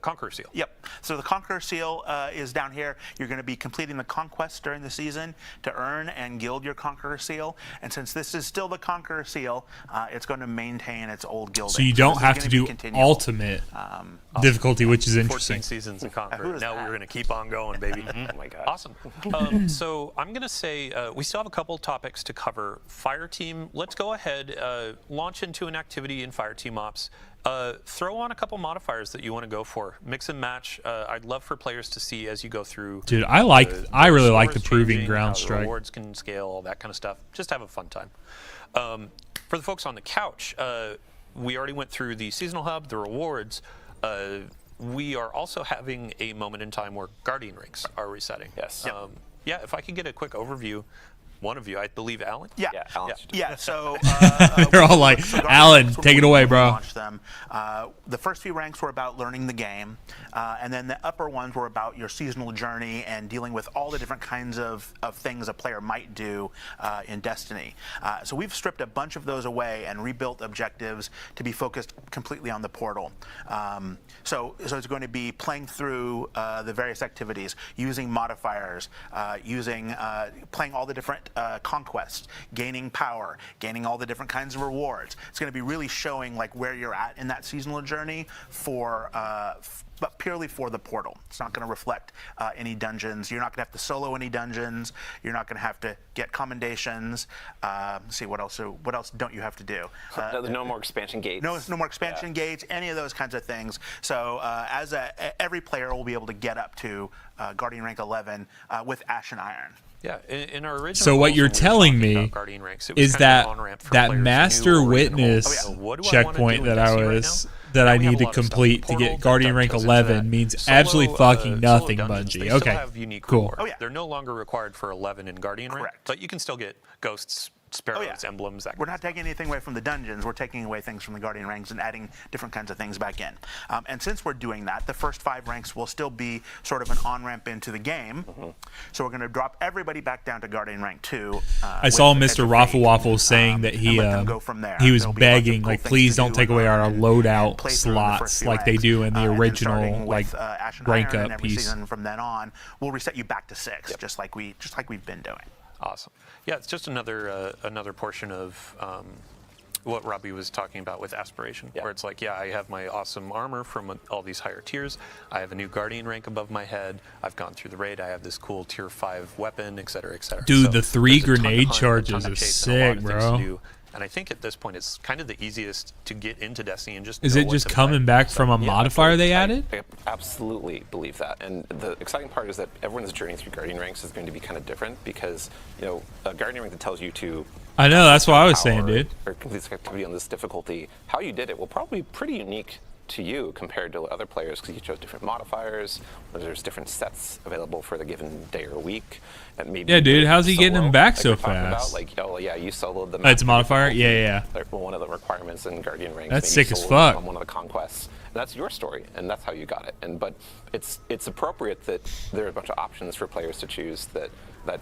Conqueror Seal. Yep. So the Conqueror Seal is down here. You're going to be completing the conquests during the season to earn and gild your Conqueror Seal. And since this is still the Conqueror Seal, it's going to maintain its old gilding. So you don't this is have gonna to be do continual. ultimate difficulty, which is 14 interesting. seasons of Conqueror. Who is Now that? we're going to keep on going, baby. Oh my god. Awesome. So I'm going to say we still have a couple topics to cover. Fire Team, let's go ahead, launch into an activity in Fire Team Ops. Throw on a couple modifiers that you want to go for. Mix and match. I'd love for players to see as you go through. Dude, I really like the scores Proving changing, Ground how the Strike. rewards can scale, all that kind of stuff. Just have a fun time. For the folks on the couch, we already went through the seasonal hub, the rewards. We are also having a moment in time where Guardian ranks are resetting. Yes. Yeah, if I could get a quick overview. One of you, I believe, Alan? Yeah. Alan. Yeah, so They're all like, so Guardian Alan, ranks, take it when away, we bro. launched them, the first few ranks were about learning the game, and then the upper ones were about your seasonal journey and dealing with all the different kinds of things a player might do in Destiny. So we've stripped a bunch of those away and rebuilt objectives to be focused completely on the portal. So it's going to be playing through the various activities, using modifiers, playing all the different conquests, gaining power, gaining all the different kinds of rewards. It's going to be really showing like where you're at in that seasonal journey but purely for the portal. It's not going to reflect any dungeons. You're not going to have to solo any dungeons. You're not going to have to get commendations. Let's see, what else don't you have to do? No more expansion gates. No more expansion gates, any of those kinds of things. So every player will be able to get up to Guardian rank 11 with Ash and Iron. Yeah, in our original. So what you're telling me is that Master Witness checkpoint that I need to complete to get Guardian rank 11 means absolutely fucking nothing, Bungie. Okay, cool. Oh, yeah. They're no longer required for 11 in Guardian rank, but you can still get ghosts, sparrows, emblems. We're not taking anything away from the dungeons. We're taking away things from the Guardian ranks and adding different kinds of things back in. And since we're doing that, the first 5 ranks will still be sort of an on-ramp into the game. So we're going to drop everybody back down to Guardian rank 2. I saw Mr. Raffle Waffle saying that he was begging, like, please don't take away our loadout slots like they do in the original like rank up every piece. season from then on, we'll reset you back to 6, just like we've been doing. Awesome. Yeah, it's just another portion of what Robbie was talking about with aspiration, where it's like, yeah, I have my awesome armor from all these higher tiers. I have a new Guardian rank above my head. I've gone through the raid. I have this cool tier 5 weapon, et cetera, et cetera. Dude, So the 3 there's a ton to grenade hunt, a charges ton to are chase, and a lot sick, of things to bro. do And I think at this point it's kind of the easiest to get into Destiny and just Is know it what just to coming play. back from a Yeah, modifier they absolutely. added? I absolutely believe that. And the exciting part is that everyone's journey through Guardian ranks is going to be kind of different because, a Guardian rank that tells you to I know, that's what I was saying, power dude. or complete this activity on this difficulty, how you did it will probably be pretty unique to you compared to other players because you chose different modifiers. There's different sets available for the given day or week. And maybe Yeah, dude, how's he getting solo, them back like so we're talking fast? About, like, oh yeah, you soloed the. It's a master modifier? difficulty. Yeah. Like, one of the requirements in Guardian ranks. That's maybe sick as soloed fuck. On one of the conquests. And that's your story, and that's how you got it. But it's appropriate that there are a bunch of options for players to choose that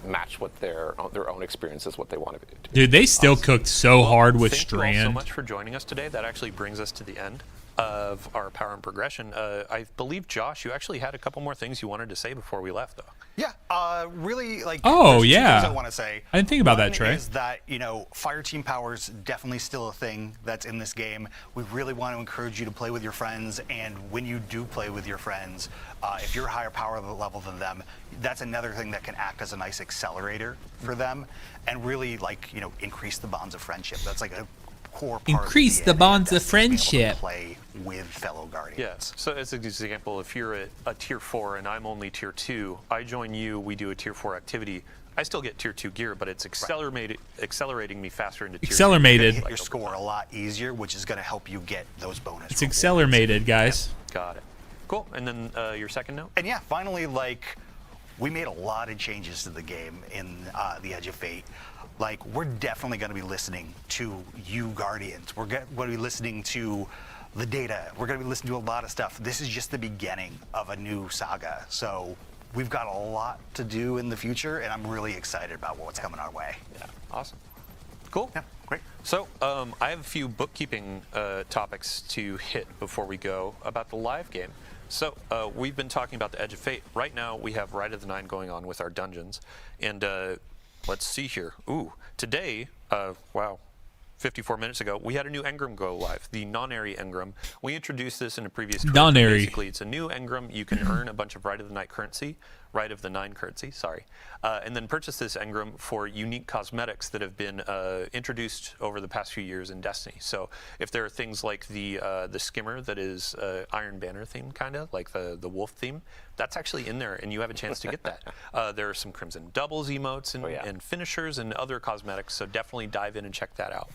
match what their own experiences, what they want to do. Dude, they still cooked so hard with Thank you all so Strand. much for joining us today. That actually brings us to the end of our Power and Progression. I believe, Josh, you actually had a couple more things you wanted to say before we left, though. Yeah, really, like, Oh, there's two yeah. things I want to say. I didn't think about that, One Trey. is that, fire team power's definitely still a thing that's in this game. We really want to encourage you to play with your friends, and when you do play with your friends, if you're a higher power level than them, that's another thing that can act as a nice accelerator for them, and really, increase the bonds of friendship. That's like a core part Increase of the DNA bonds of Destiny, being able to friendship. play with fellow Guardians. Yes. So as an example, if you're at a tier 4 and I'm only tier 2, I join you, we do a tier 4 activity. I still get tier 2 gear, but it's accelerating me faster into tier 2. Accelerated. Hit your score a lot easier, which is going to help you get those bonus. It's rewards. accelerated, guys. Got it. Cool. And then your second note? And yeah, finally, we made a lot of changes to the game in the Edge of Fate. We're definitely going to be listening to you Guardians. We're going to be listening to the data. We're going to be listening to a lot of stuff. This is just the beginning of a new saga. So we've got a lot to do in the future, and I'm really excited about what's coming our way. Yeah. Awesome. Cool. Yeah, great. So I have a few bookkeeping topics to hit before we go about the live game. So we've been talking about the Edge of Fate. Right now we have Rite of the Nine going on with our dungeons. And let's see here. Ooh, today, wow, 54 minutes ago, we had a new engram go live, the non-airy engram. We introduced this in a previous tweet. Non-airy. Basically, it's a new engram. You can earn a bunch of Rite of the Nine currency, sorry, and then purchase this engram for unique cosmetics that have been introduced over the past few years in Destiny. So if there are things like the skimmer that is Iron Banner theme, kind of like the wolf theme, that's actually in there, and you have a chance to get that. There are some Crimson Doubles emotes and finishers and other cosmetics, so definitely dive in and check that out.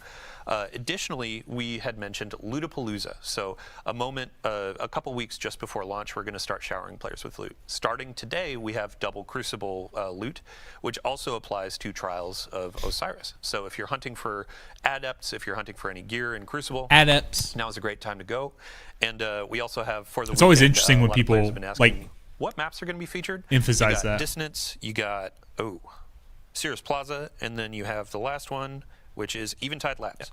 Additionally, we had mentioned Lootapalooza. So a couple weeks just before launch, we're going to start showering players with loot. Starting today, we have double Crucible loot, which also applies to Trials of Osiris. So if you're hunting for adepts, if you're hunting for any gear in Crucible, Adepts. now is a great time to go. And we also have for the It's always weekend, interesting a when lot of players people, have been asking like, what maps are going to be featured. emphasize You got that. Dissonance, you got Cirrus Plaza, and then you have the last one, which is Eventide Labs.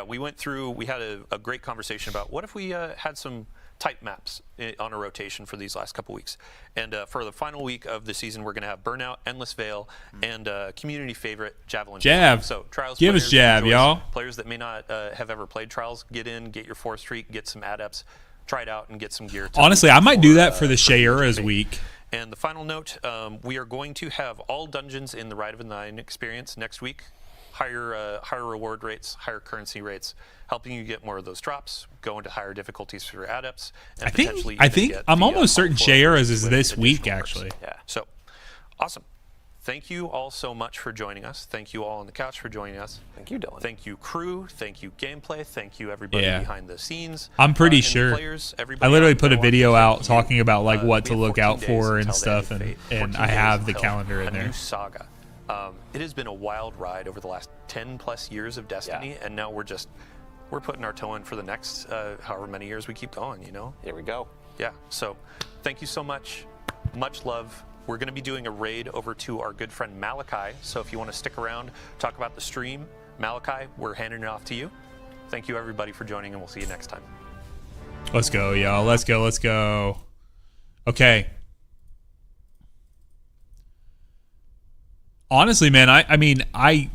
We went through, we had a great conversation about what if we had some type maps on a rotation for these last couple weeks. And for the final week of the season, we're going to have Burnout, Endless Veil, and community favorite Javelin. Jab. So Trials Give us players, Jab, enjoy y'all. Players that may not have ever played Trials, get in, get your 4th Streak, get some adepts, try it out, and get some gear. Honestly, I might do that for the Shayura's Shayura's week. And the final note, we are going to have all dungeons in the Rite of the Nine experience next week. Higher reward rates, higher currency rates, helping you get more of those drops, go into higher difficulties for your adepts, and potentially I even think get I'm the, almost certain full Shayura's is with this week, additional actually. perks. Yeah. So, awesome. Thank you all so much for joining us. Thank you all on the couch for joining us. Thank you, Dylan. Thank you, crew. Thank you, gameplay. Thank you, everybody behind the scenes. I'm pretty and sure. Players, I literally put a everybody video out out there. talking about like what We to have look 14 out days for and until the stuff, end of and Fate. 14 I have days the until calendar in a there. new saga. It has been a wild ride over the last 10 plus years of Destiny, and now we're putting our toe in for the next however many years we keep going, you know? Here we go. Yeah, so thank you so much. Much love. We're going to be doing a raid over to our good friend Malachi, so if you want to stick around, talk about the stream, Malachi, we're handing it off to you. Thank you, everybody, for joining, and we'll see you next time. Let's go, y'all. Let's go. Let's go. Okay. Honestly, man, I've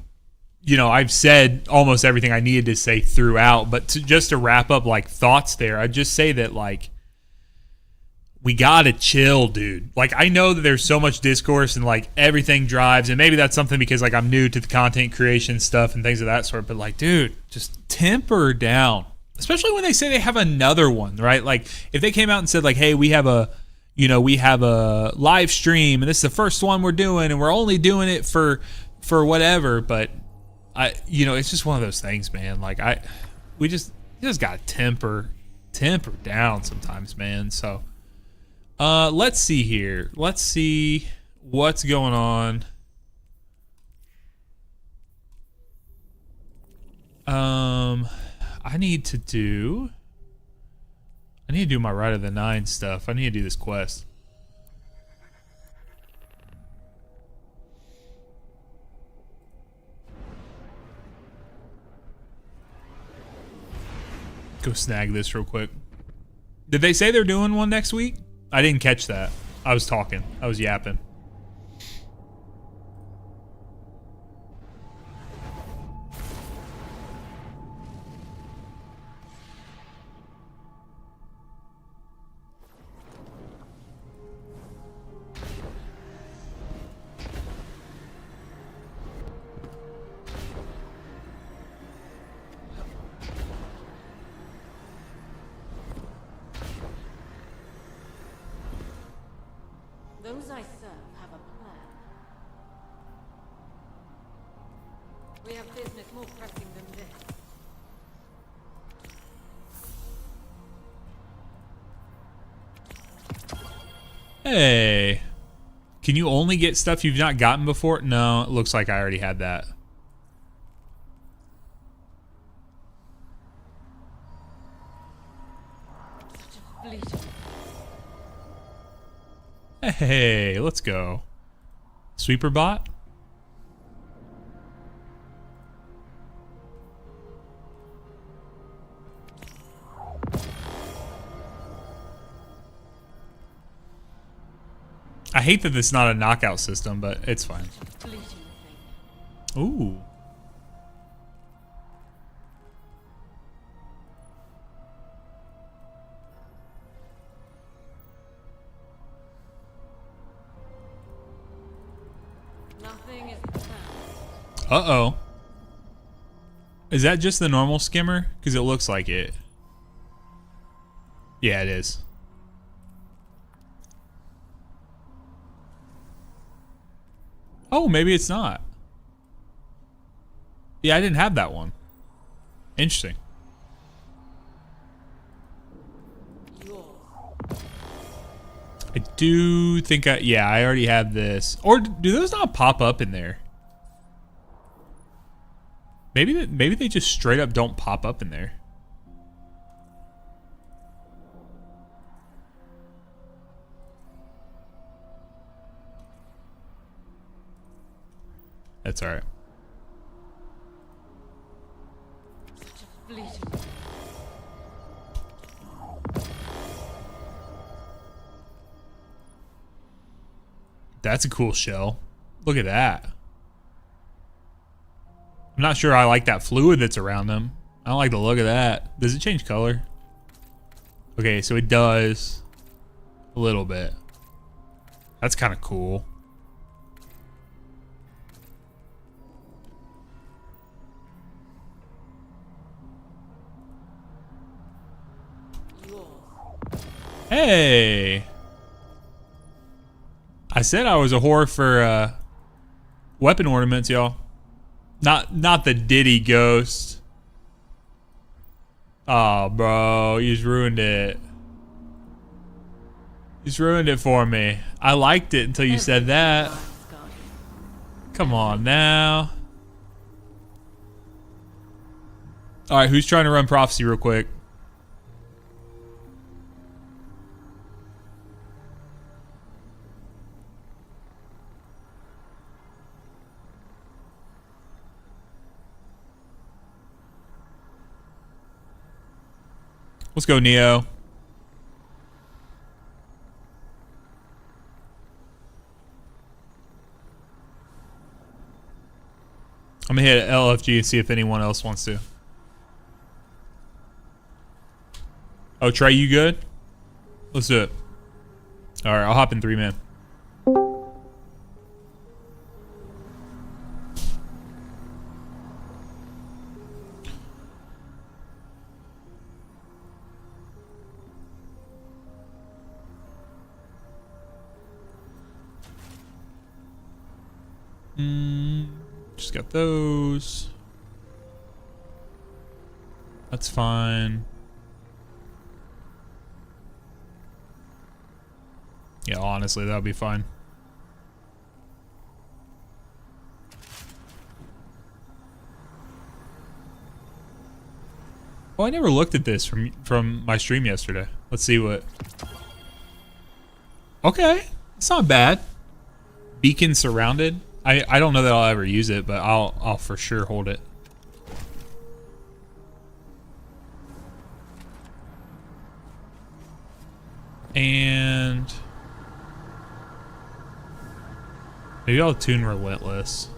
said almost everything I needed to say throughout, but just to wrap up like thoughts there, I'd just say that like we gotta chill, dude. Like, I know that there's so much discourse and like everything drives, and maybe that's something because like I'm new to the content creation stuff and things of that sort. But like, dude, just temper down. Especially when they say they have another one, right? Like, if they came out and said like, hey, we have a live stream, and this is the first one we're doing, and we're only doing it for whatever. But it's just one of those things, man. Like, we just gotta temper down sometimes, man. So. Let's see here. Let's see what's going on. I need to do my Ride of the Nine stuff. I need to do this quest. Go snag this real quick. Did they say they're doing one next week? I didn't catch that. I was talking. I was yapping. Those I serve have a plan. We have business more pressing than this. Hey. Can you only get stuff you've not gotten before? No, it looks like I already had that. Such a fleeting. Hey, let's go. Sweeper bot? I hate that it's not a knockout system, but it's fine. Fleeting thing. Ooh. Nothing is found. Uh-oh. Is that just the normal skimmer? Because it looks like it. Yeah, it is. Oh, maybe it's not. Yeah, I didn't have that one. Interesting. I do think yeah, I already have this. Or do those not pop up in there? Maybe they just straight up don't pop up in there. That's all right. Such a fleeting. That's a cool shell. Look at that. I'm not sure I like that fluid that's around them. I don't like the look of that. Does it change color? Okay, so it does a little bit. That's kind of cool. Hey. I said I was a whore for weapon ornaments, y'all. Not the Diddy ghost. Oh, bro, you just ruined it. You just ruined it for me. I liked it until you said that. Come on now. All right, who's trying to run prophecy real quick? Let's go, Neo. I'm gonna hit LFG and see if anyone else wants to. Oh, Trey, you good? Let's do it. All right, I'll hop in 3-man. Just got those. That's fine. Yeah, honestly, that'll be fine. Oh, I never looked at this from my stream yesterday. Let's see what. Okay, it's not bad. Beacon surrounded. I don't know that I'll ever use it, but I'll for sure hold it. And maybe I'll tune Relentless.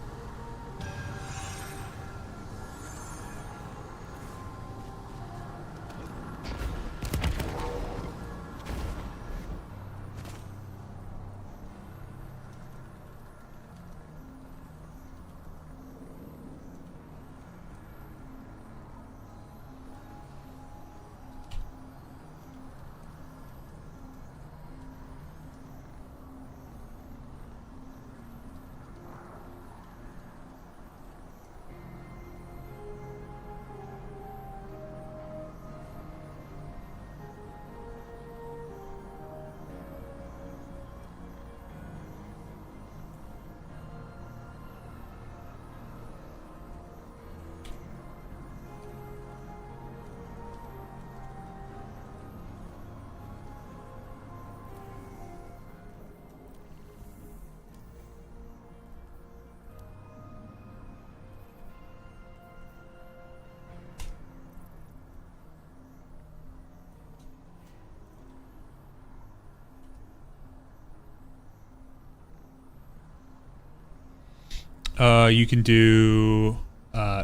You can do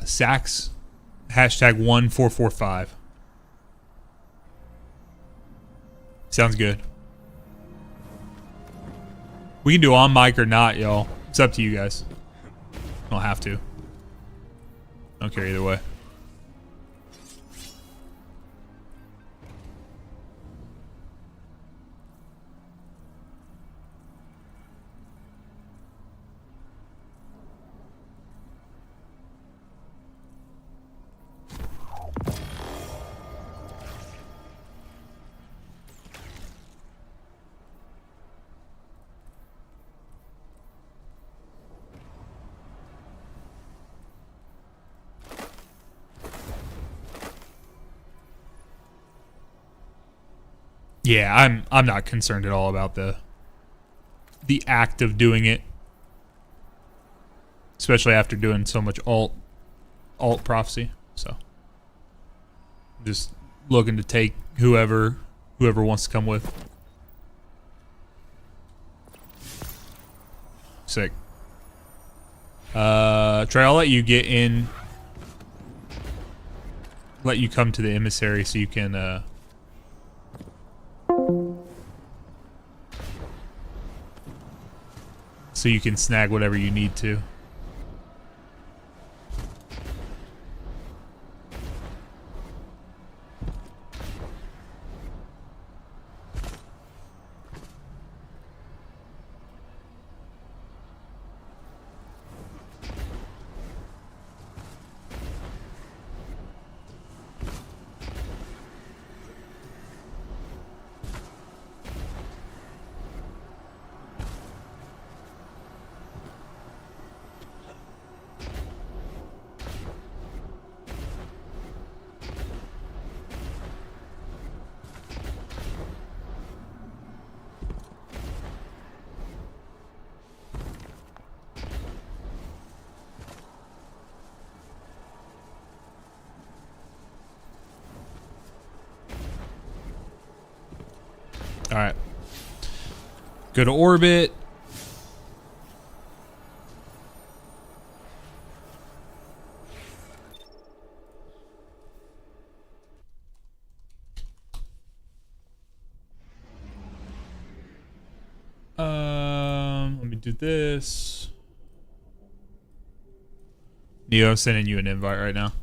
Sax #1445. Sounds good. We can do on mic or not, y'all. It's up to you guys. Don't have to. Don't care either way. Yeah, I'm not concerned at all about the act of doing it, especially after doing so much alt prophecy. So just looking to take whoever wants to come with. Sick. Trey, I'll let you get in. Let you come to the emissary so you can snag whatever you need to. All right. Go to orbit. do this. Neo, I'm sending you an invite right now.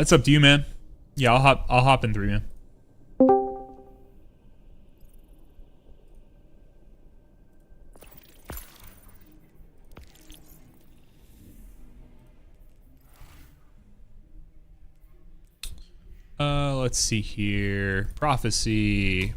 It's up to you, man. Yeah, I'll hop in 3, man. Let's see here. Prophecy.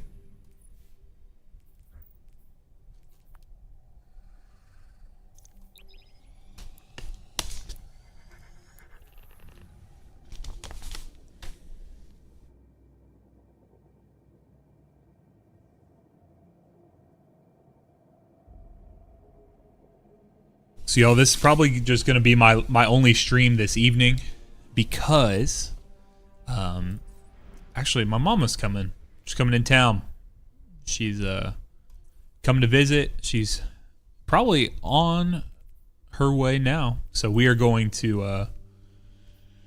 So, y'all, this is probably just going to be my only stream this evening because, actually, my mama's coming. She's coming in town. She's coming to visit. She's probably on her way now. So we are going to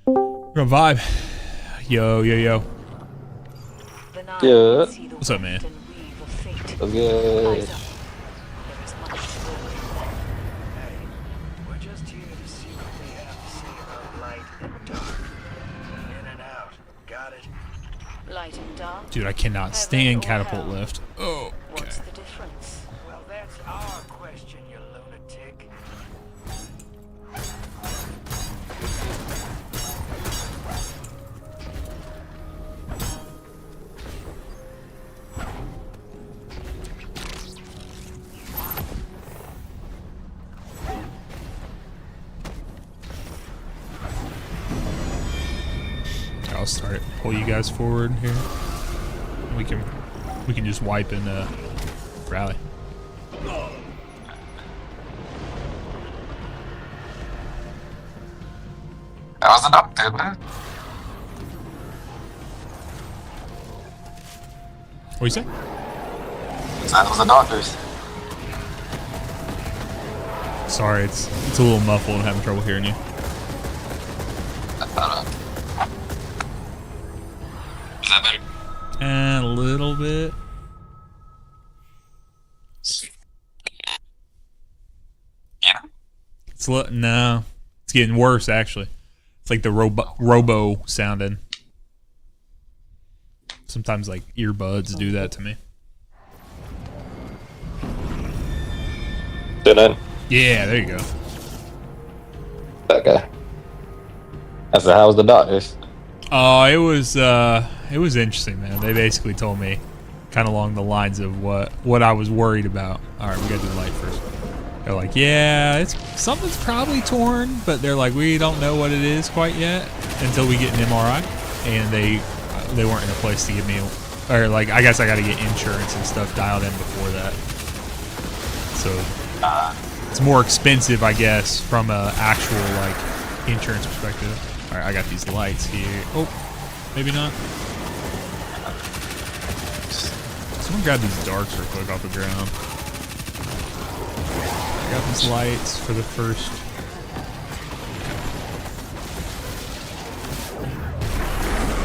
vibe. Yo. Yeah. What's up, man? Okay. Light and dark. Dude, I cannot stand catapult lift. Oh, okay. What's the difference? Well, that's our question, you lunatic. I'll start it. Pull you guys forward here. We can just wipe and rally. That was the doctor, man. What you say? That was the doctors. Sorry, it's a little muffled. I'm having trouble hearing you. Is that better? And a little bit. Yeah. No, it's getting worse actually. It's like the robo sounding. Sometimes like earbuds do that to me. Didn't. Yeah, there you go. Okay. I said, how was the doctors? Oh, it was interesting, man. They basically told me kind of along the lines of what I was worried about. All right, we gotta do the light first. They're like, yeah, something's probably torn, but they're like, we don't know what it is quite yet until we get an MRI. And they weren't in a place to give me, or like, I guess I got to get insurance and stuff dialed in before that. So it's more expensive, I guess, from a actual like insurance perspective. All right, I got these lights here. Oh, maybe not. Someone grab these darks real quick off the ground. I got these lights for the first.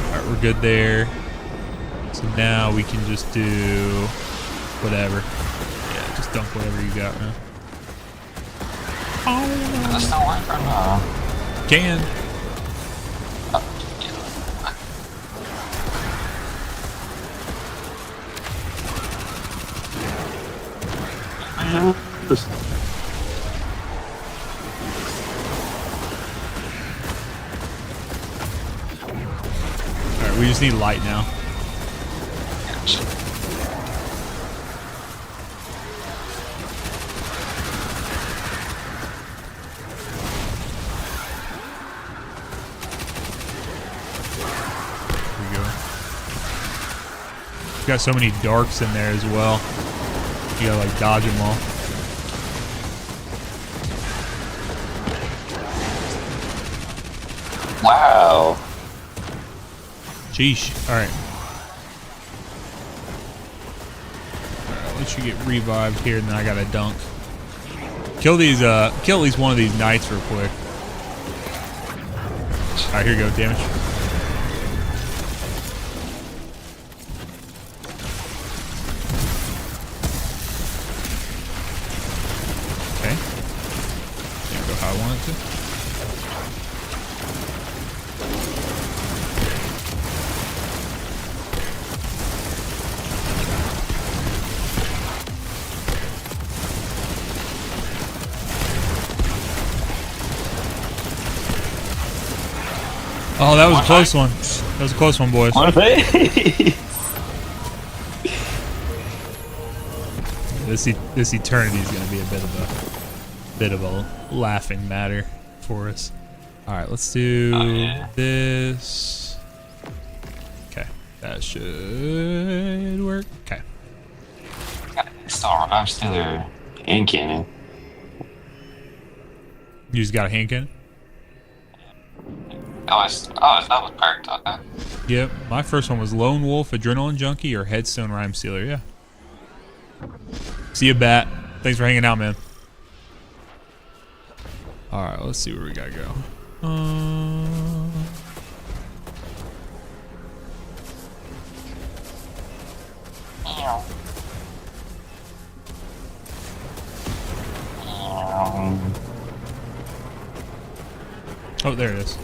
Alright, we're good there. So now we can just do whatever. Yeah, just dunk whatever you got, man. That's still work or no? Can. Alright, we just need light now. There we go. We've got so many darks in there as well. You gotta like dodge them all. Wow. Sheesh. Alright. it should get revived here, and then I got to dunk. Kill these. Kill at least one of these knights real quick. All right, here you go. Damage. Okay. Didn't go how I wanted to. Oh, that was a close one. That was a close one, boys. This eternity is going to be a bit of a laughing matter for us. All right, let's do this. Okay, that should work. Okay. I'm still a hand cannon. You just got a hand cannon? Oh, that was perked. Okay. Yep, my first one was Lone Wolf, Adrenaline Junkie, or Headstone Rhyme Stealer. Yeah. See you, Bat. Thanks for hanging out, man. All right, let's see where we gotta go. Oh, there it is.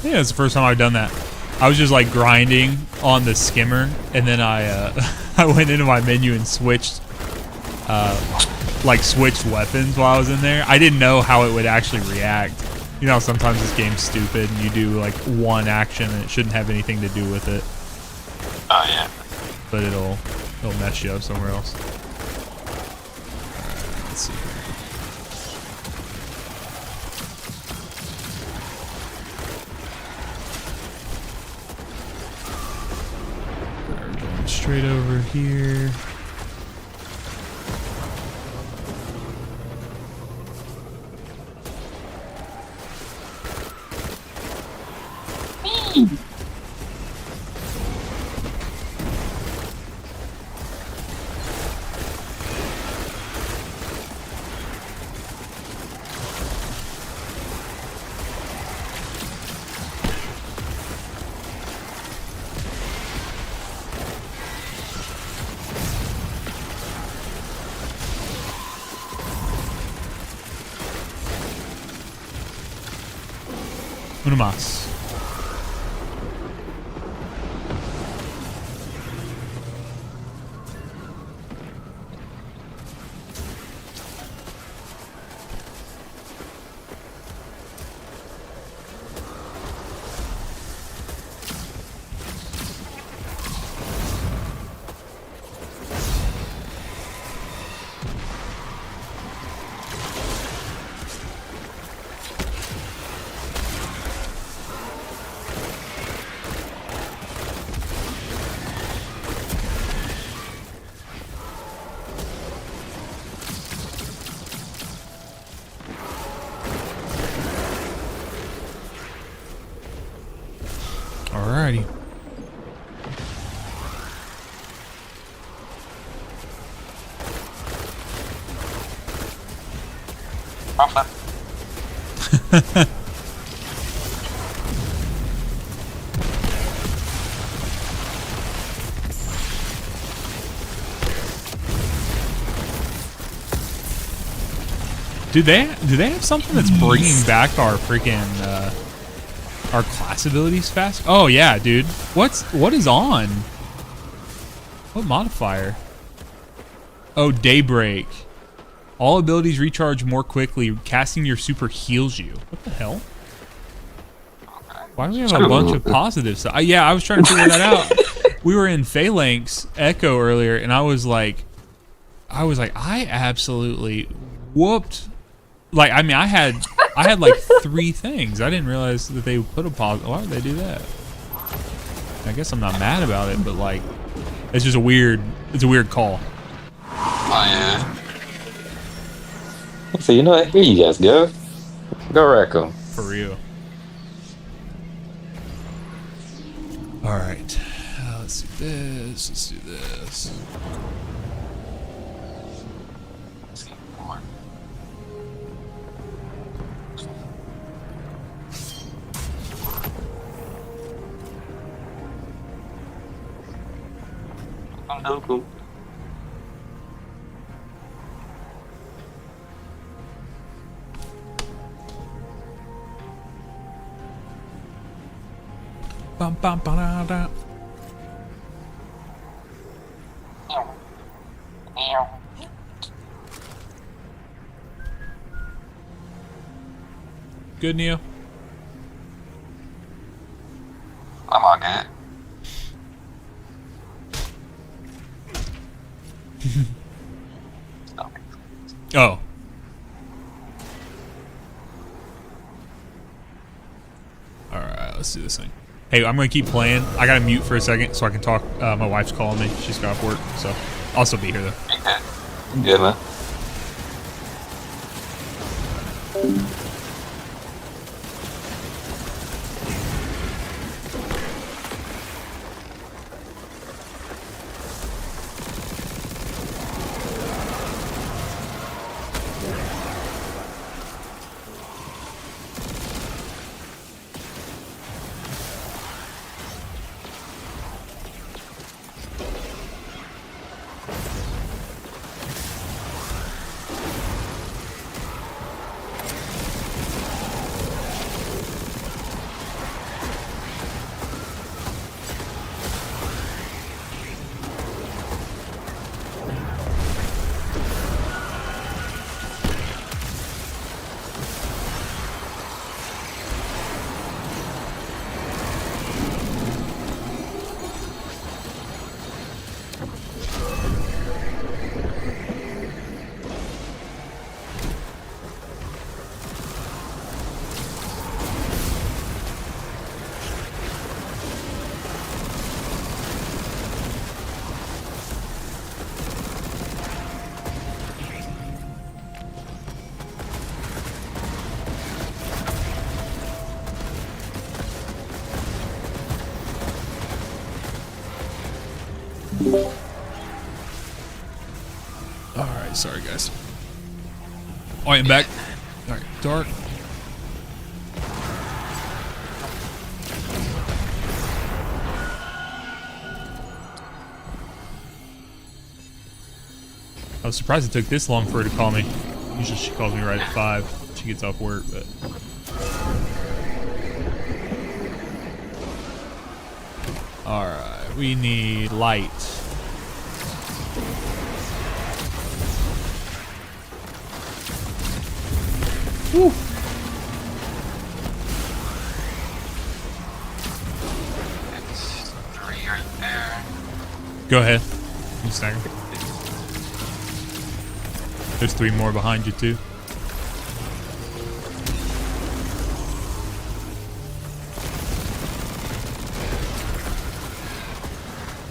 Yeah, it's the first time I've done that. I was just like grinding on the skimmer, and then I I went into my menu and switched switched weapons while I was in there. I didn't know how it would actually react. You know, sometimes this game's stupid and you do like one action and it shouldn't have anything to do with it. Oh yeah. But it'll mess you up somewhere else. Alright, let's see here. Straight over here. Uno más. Alrighty. Do they have something that's bringing back our freaking our class abilities fast? Oh yeah, dude. What is on? What modifier? Oh, Daybreak. All abilities recharge more quickly. Casting your super heals you. What the hell? Why do we have a bunch of positives? Yeah, I was trying to figure that out. We were in Phalanx Echo earlier, and I was like, I absolutely whooped. Like, I mean, I had like 3 things. I didn't realize that they put a pause. Why would they do that? I guess I'm not mad about it, but like, it's just a weird call. Oh yeah. So you know what? Here you guys go. Go wreck 'em. For real. All right. Let's do this. Let's do this. Cool. Bum, bum, ba-da-da. Good, Neo? I'm all good. Oh. Alright, let's do this thing. Hey, I'm gonna keep playing. I gotta mute for a second so I can talk. My wife's calling me. She's got off work, so I'll still be here though. Good, man. Alright, sorry guys. Oh, I'm back. Alright, dark. I was surprised it took this long for her to call me. Usually she calls me right at 5. She gets off work, but... Alright, we need light. Woo. It's 3 right there. Go ahead. You stagger. There's 3 more behind you too.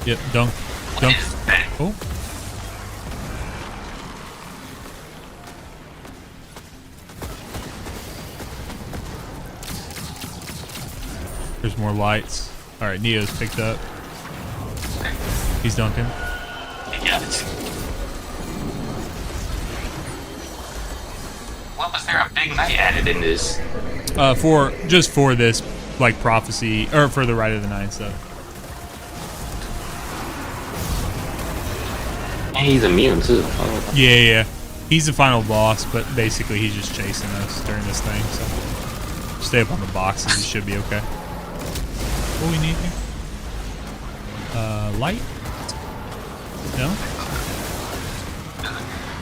Yep, dunk. Dunk. Oh. There's more lights. Alright, Neo's picked up. He's dunking. You got it. What was there a big night added in this? For this, like, prophecy, or for the Rite of the Nine stuff. And he's immune too. Oh. Yeah. He's the final boss, but basically he's just chasing us during this thing, so stay up on the boxes, you should be okay. What we need here? Light? No?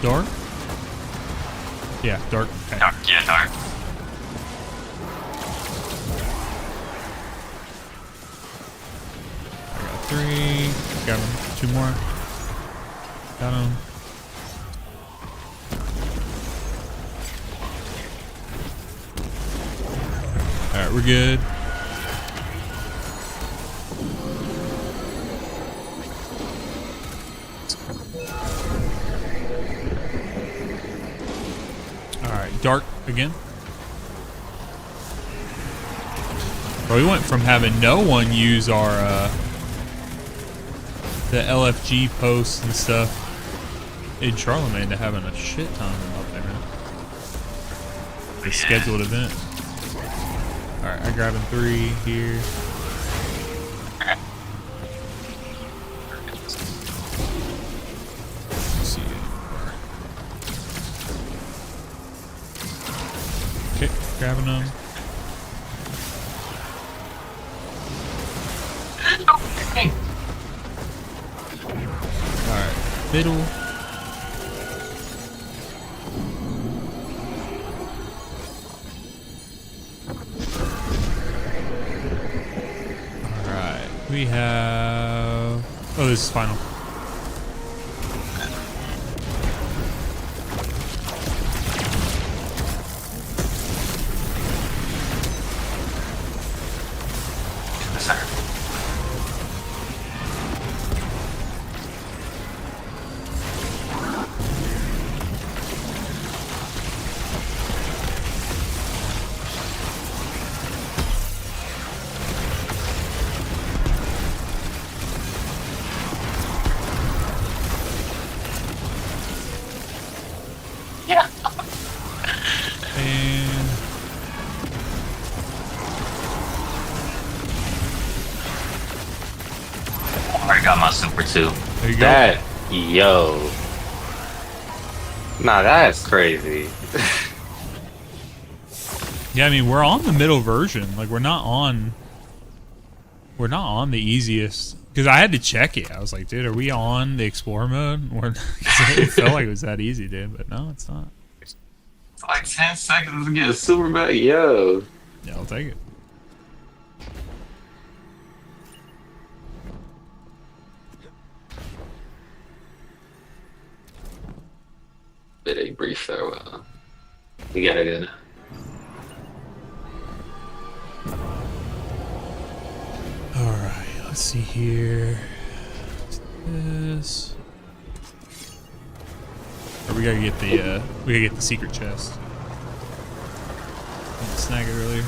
Dark? Yeah, dark. Okay. Dark, yeah, dark. I got 3. Got him. 2 more. Got him. Alright, we're good. Alright, dark again. Bro, we went from having no one use our the LFG posts and stuff in Charlemagne to having a shit ton of them up there now. The scheduled event. Alright, I'm grabbing 3 here. Let's see. Okay, grabbing them. Alright, middle. Alright, we have... Oh, this is final. I got my super 2. There you go. That, yo. Nah, that's crazy. Yeah, I mean, we're on the middle version. Like, we're not on the easiest. Because I had to check it. I was like, dude, are we on the Explorer mode? It felt like it was that easy, dude. But no, it's not. It's like 10 seconds to get a super back. Yo. Yeah, I'll take it. Bid a brief farewell. We gotta go now. Alright, let's see here. This. Or we gotta get the secret chest. Didn't snag it earlier.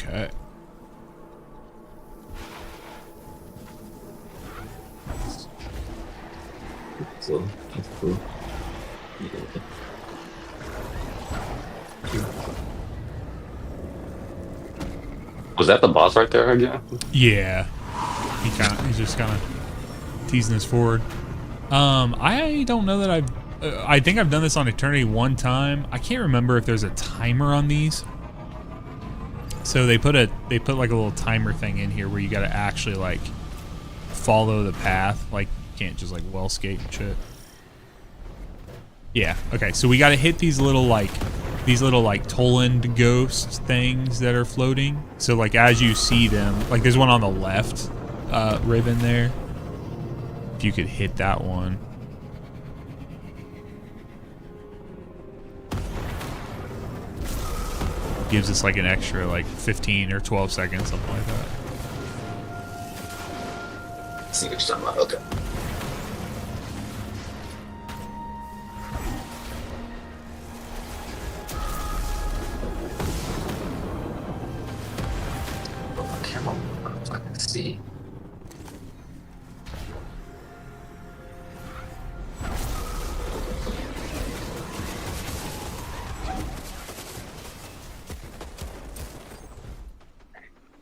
Okay. So, that's cool. Was that the boss right there again? Yeah. He's just kind of teasing us forward. I don't know that I think I've done this on Eternity one time. I can't remember if there's a timer on these. So they put like a little timer thing in here where you got to actually like follow the path. Like you can't just like well skate and shit. Yeah. Okay. So we got to hit these little like Toland ghost things that are floating. So like as you see them, like there's one on the left ribbon there. If you could hit that one. Gives us like an extra like 15 or 12 seconds, something like that. See what you're talking about. Okay. Oh, I can't remember if I can see.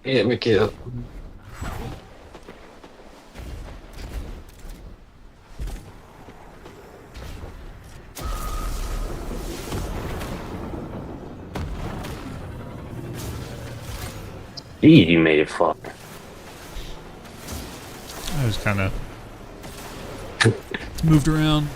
Yeah, Mikhail. You made it far. I was kind of moved around.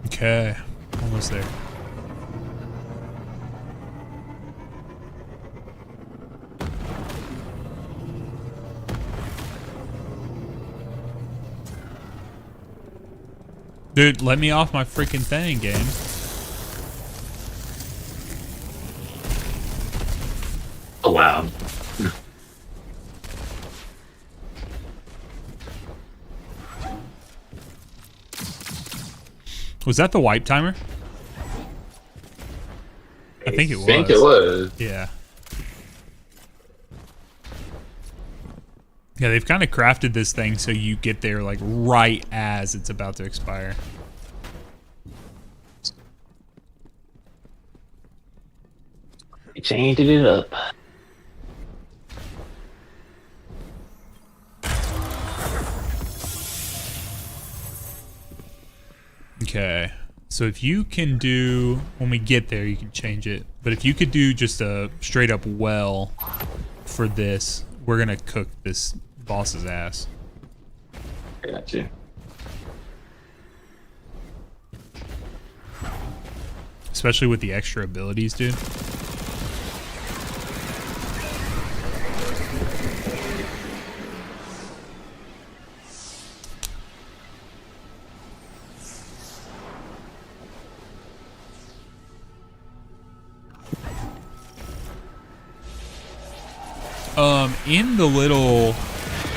Okay, almost there. Dude, let me off my freaking thing, game. Oh, wow. Was that the wipe timer? I think it was. I think it was. Yeah. Yeah, they've kind of crafted this thing so you get there like right as it's about to expire. They changed it up. Okay. So if you can do, when we get there, you can change it. But if you could do just a straight up well for this, we're going to cook this boss's ass. I got you. Especially with the extra abilities, dude. In the little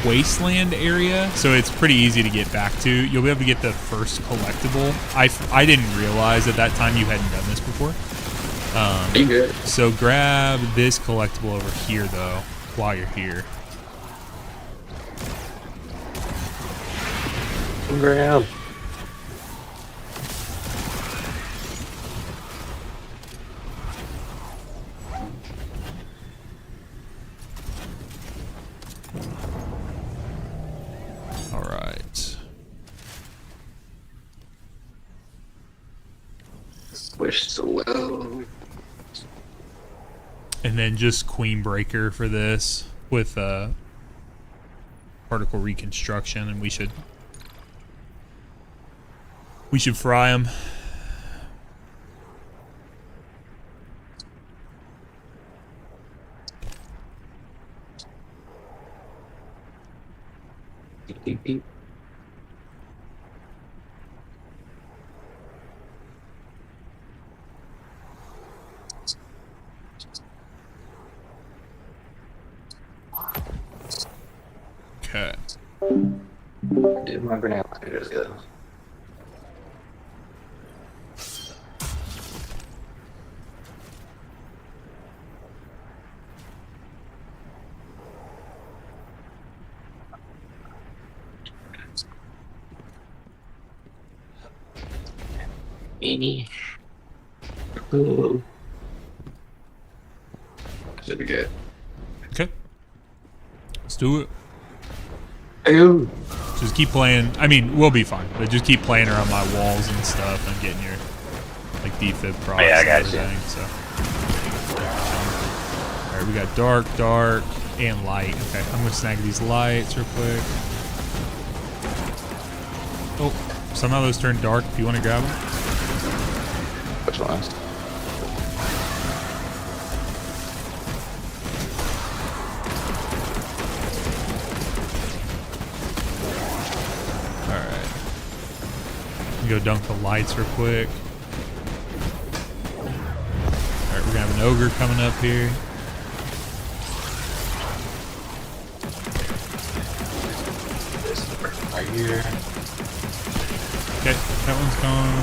wasteland area, so it's pretty easy to get back to. You'll be able to get the first collectible. I didn't realize at that time you hadn't done this before. You good? So grab this collectible over here, though, while you're here. Grab. Wish so well. And then just Queen Breaker for this with particle reconstruction, and we should fry them. Beep, beep. Okay. Did my grenade launchers go? Any? Ooh. Should be good. Okay. Let's do it. Ew. Just keep playing. I mean, we'll be fine, but just keep playing around my walls and stuff and getting your like defib procs Yeah, I got and everything. So. All right, we got dark, and light. Okay, I'm gonna snag these lights real quick. Oh, somehow those turn dark. If you want to grab them. Which ones? Go dunk the lights real quick. Alright, we're gonna have an ogre coming up here. This is right here. Okay, that one's gone.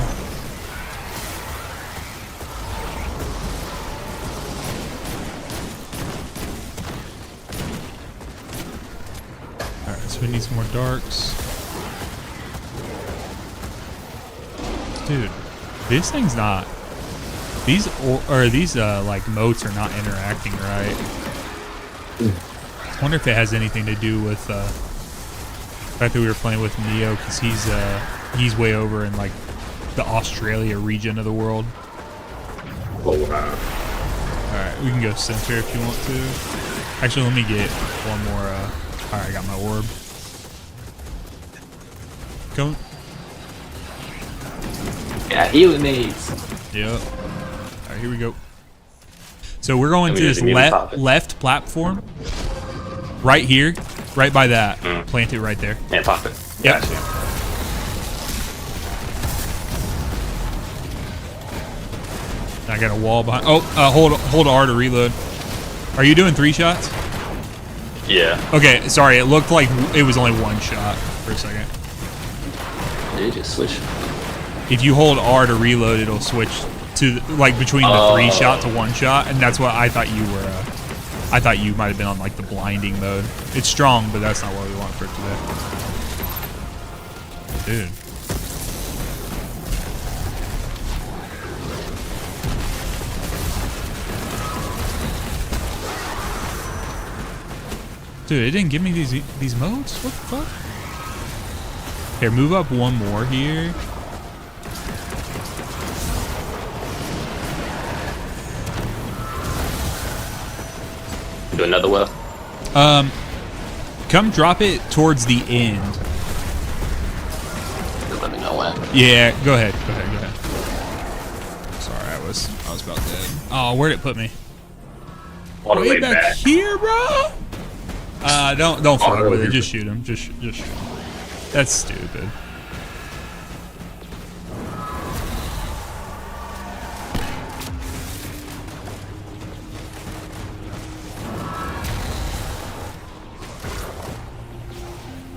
Alright, so we need some more darks. Dude, this thing's not. These like motes are not interacting right. I wonder if it has anything to do with the fact that we were playing with Neo, because he's way over in like the Australia region of the world. Oh wow. All right, we can go center if you want to. Actually, let me get one more Alright, I got my orb. Go. Yeah, healing needs. Yep. Alright, here we go. So we're going to this left platform. Right here. Right by that. Plant it right there. And pop it. Yep. Gotcha. I got a wall behind. Oh, hold R to reload. Are you doing 3 shots? Yeah. Okay, sorry. It looked like it was only 1 shot for a second. Dude, just switch. If you hold R to reload, it'll switch to like between the 3 shot to 1 shot, and that's what I thought you were. I thought you might have been on like the blinding mode. It's strong, but that's not what we want for today. Dude. Dude, it didn't give me these modes? What the fuck? Here, move up 1 more here. Do another well. Come drop it towards the end. Let me know when. Yeah, go ahead. Go ahead. Sorry, I was about dead. Oh, where'd it put me? All the way back here, bro. Don't fuck with it. Just shoot him. Just shoot him. That's stupid.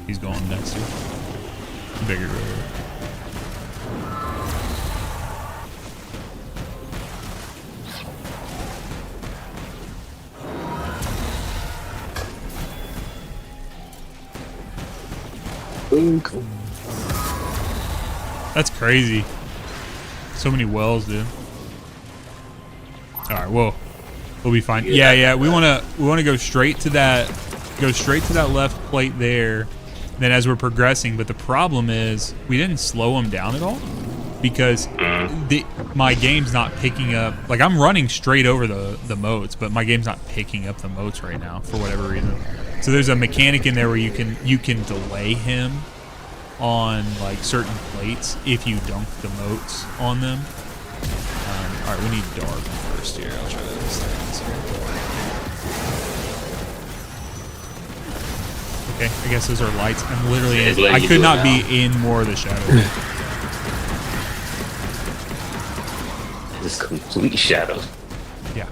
He's going next to bigger river. That's crazy. So many wells, dude. All right, we'll be fine. Yeah. We wanna go straight to that. Go straight to that left plate there. Then as we're progressing, but the problem is we didn't slow them down at all because my game's not picking up. Like I'm running straight over the moats, but my game's not picking up the moats right now for whatever reason. So there's a mechanic in there where you can delay him on like certain plates if you dunk the moats on them. All right, we need dark first here. I'll try this here. Okay, I guess those are lights. I'm literally I could not be in more of the shadow. This complete shadow. Yeah.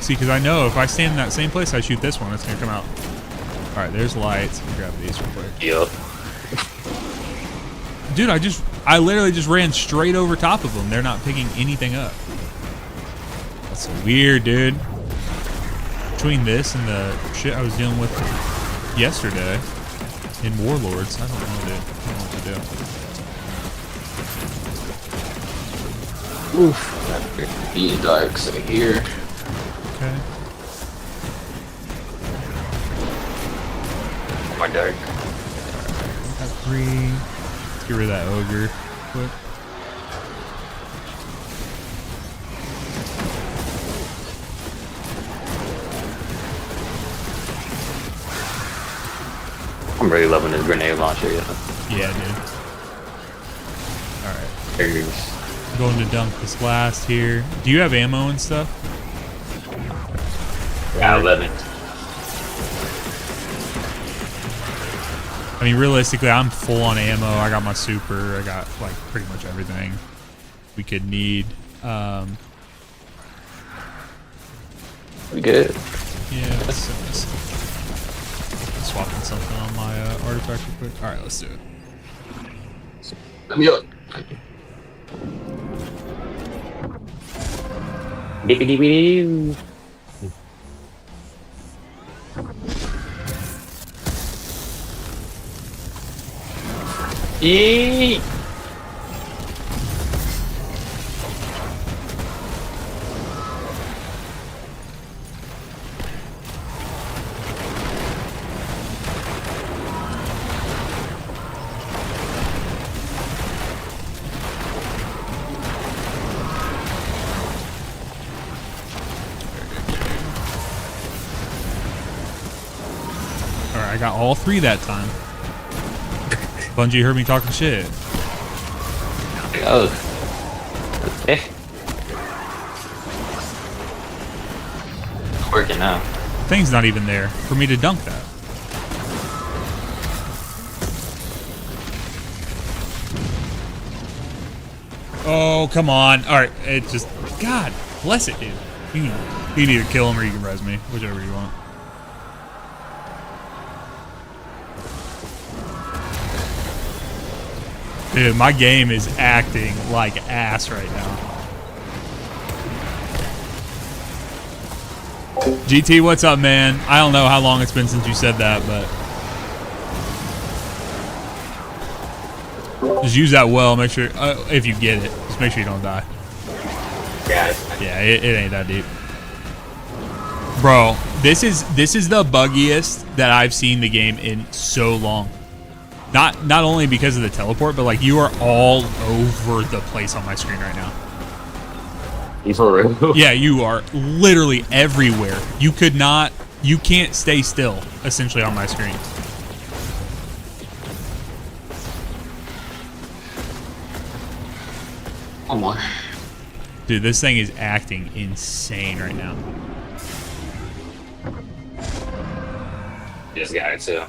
See, because I know if I stand in that same place, I shoot this one, it's gonna come out. All right, there's lights. I'll grab these real quick. Yep. Dude, I literally just ran straight over top of them. They're not picking anything up. That's so weird, dude. Between this and the shit I was dealing with yesterday in Warlords, I don't know, dude. I don't know what to do. Oof. Be dark, so here. Okay. My dark. Got 3. Let's get rid of that ogre quick. I'm really loving this grenade launcher. Yeah, dude. Alright. There's Going to dunk this last here. Do you have ammo and stuff? Yeah, 11. I mean, realistically, I'm full on ammo. I got my super. I got like pretty much everything we could need. We good? Yeah, let's swapping something on my artifact real quick. All right, let's do it. Let me up. Beep-a-dee-bee-doo. Eee! I got all 3 that time. Bungie heard me talking shit. Oh. Okay. It's working now. Thing's not even there for me to dunk that. Oh, come on. Alright, it just... God bless it, dude. You can either kill him or you can res me. Whichever you want. Dude, my game is acting like ass right now. GT, what's up, man? I don't know how long it's been since you said that, but... Just use that well, make sure... if you get it, just make sure you don't die. Yeah, it ain't that deep. Bro, this is the buggiest that I've seen the game in so long. Not only because of the teleport, but like you are all over the place on my screen right now. You for real? Yeah, you are literally everywhere. You can't stay still, essentially, on my screen. Oh my. Dude, this thing is acting insane right now. Just got it too.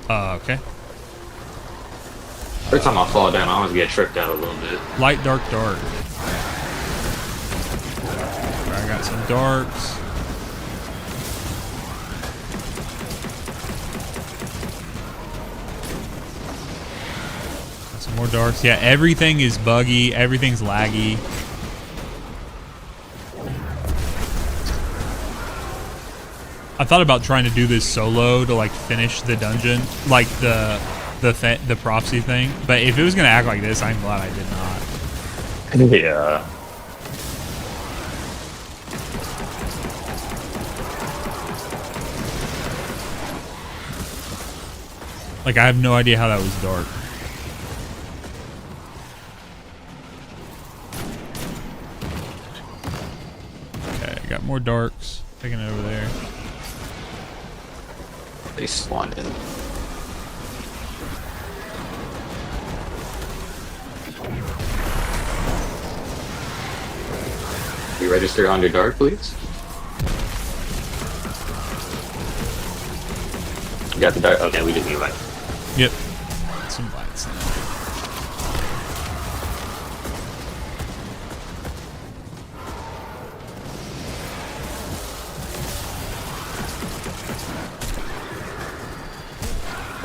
Okay. Every time I fall down, I always get tripped out a little bit. Light, dark, dark. I got some darks. Got some more darks. Yeah, everything is buggy. Everything's laggy. I thought about trying to do this solo to like finish the dungeon, like the prophecy thing. But if it was gonna act like this, I'm glad I did not. Yeah. Like I have no idea how that was dark. Okay, I got more darks. Taking it over there. They spawned in. You register on your dark, please? You got the dark? Okay, we just need light. Yep. Some lights now.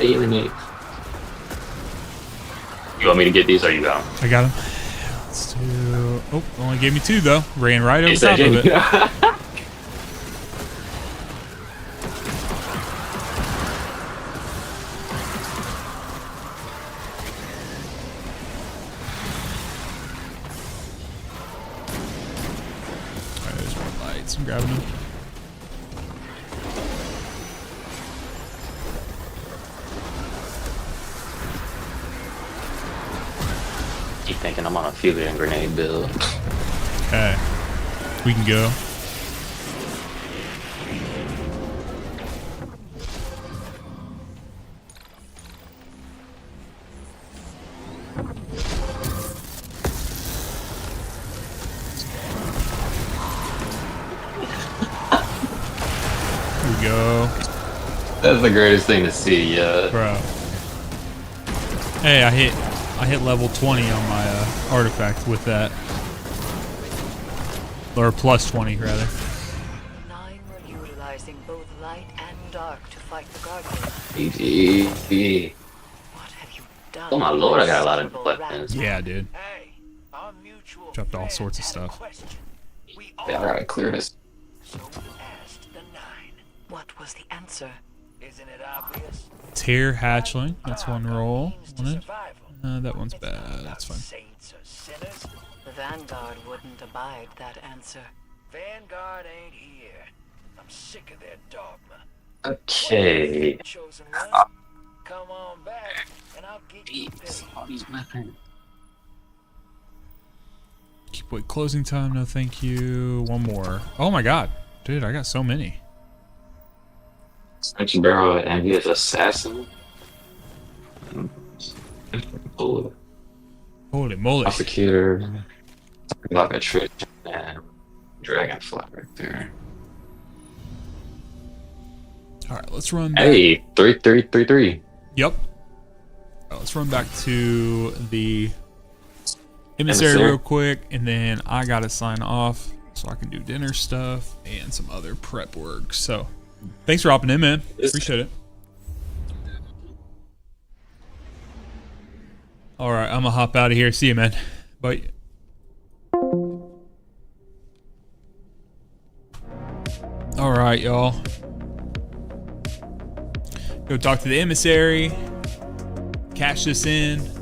Eliminate. You want me to get these or you got them? I got him. Let's do... Oh, only gave me 2 though. Ran right over top of it. Alright, there's more lights. I'm grabbing them. Keep thinking I'm on a fuel and grenade build. Okay. We can go. Here we go. That's the greatest thing to see, yeah. Bro. Hey, I hit level 20 on my artifact with that. Or plus 20, rather. 9 were utilizing both light and dark to fight the Guardian. GG. What have you done? Oh my lord, I got a lot of weapons. Yeah, dude. Hey, our mutual Dropped all friend sorts of had a stuff. question. We Yeah, I gotta clear this. So asked the 9. What was the answer? Isn't it obvious? Tear hatchling. That's one roll. Means to Wasn't it? survival. That one's It's not bad. about That's fine. Saints or sinners. The Vanguard wouldn't abide that answer. Vanguard ain't here. I'm sick of their dogma. Okay. Chosen one. Come on back, and I'll get you paid. All these weapons. Keep Wait, closing time, no thank you. One more. Oh my god. Dude, I got so many. Snatch barrel at envious assassin. Holy moly. Prosecutor. Like a trick and dragonfly right there. Alright, let's run back. Hey, 3-3-3-3. Yep. Let's run back to the emissary real quick, and then I gotta sign off so I can do dinner stuff and some other prep work. So thanks for hopping in, man. Appreciate it. All right, I'm gonna hop out of here. See you, man. Bye. All right, y'all. Go talk to the emissary. Cash this in.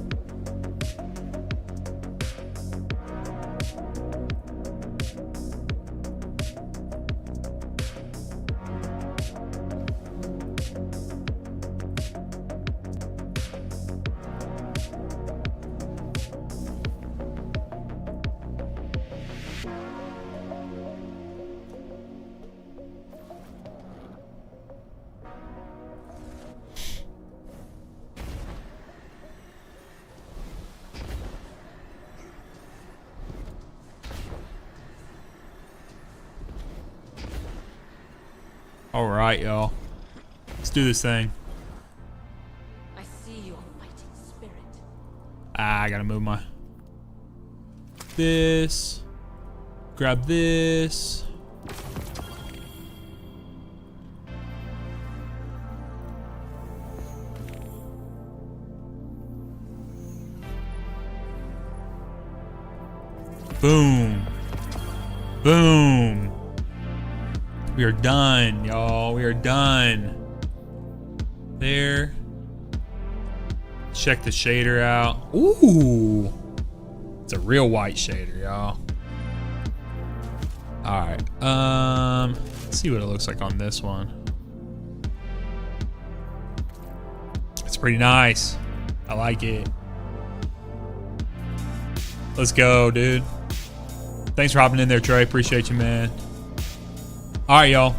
All right, y'all. Let's do this thing. I see your fighting spirit. I gotta move my this. Grab this. Boom. Boom. We are done, y'all. We are done. There. Check the shader out. Ooh. It's a real white shader, y'all. Alright. Let's see what it looks like on this one. It's pretty nice. I like it. Let's go, dude. Thanks for hopping in there, Trey. Appreciate you, man. All right, y'all.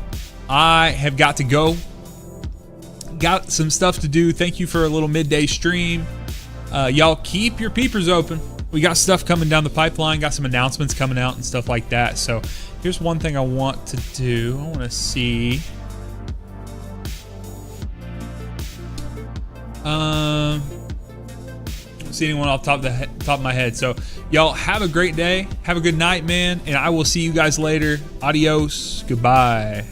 I have got to go. Got some stuff to do. Thank you for a little midday stream. Y'all keep your peepers open. We got stuff coming down the pipeline. Got some announcements coming out and stuff like that. So here's one thing I want to do. I want to see. I don't see anyone off top of my head. So y'all have a great day. Have a good night, man. And I will see you guys later. Adios. Goodbye.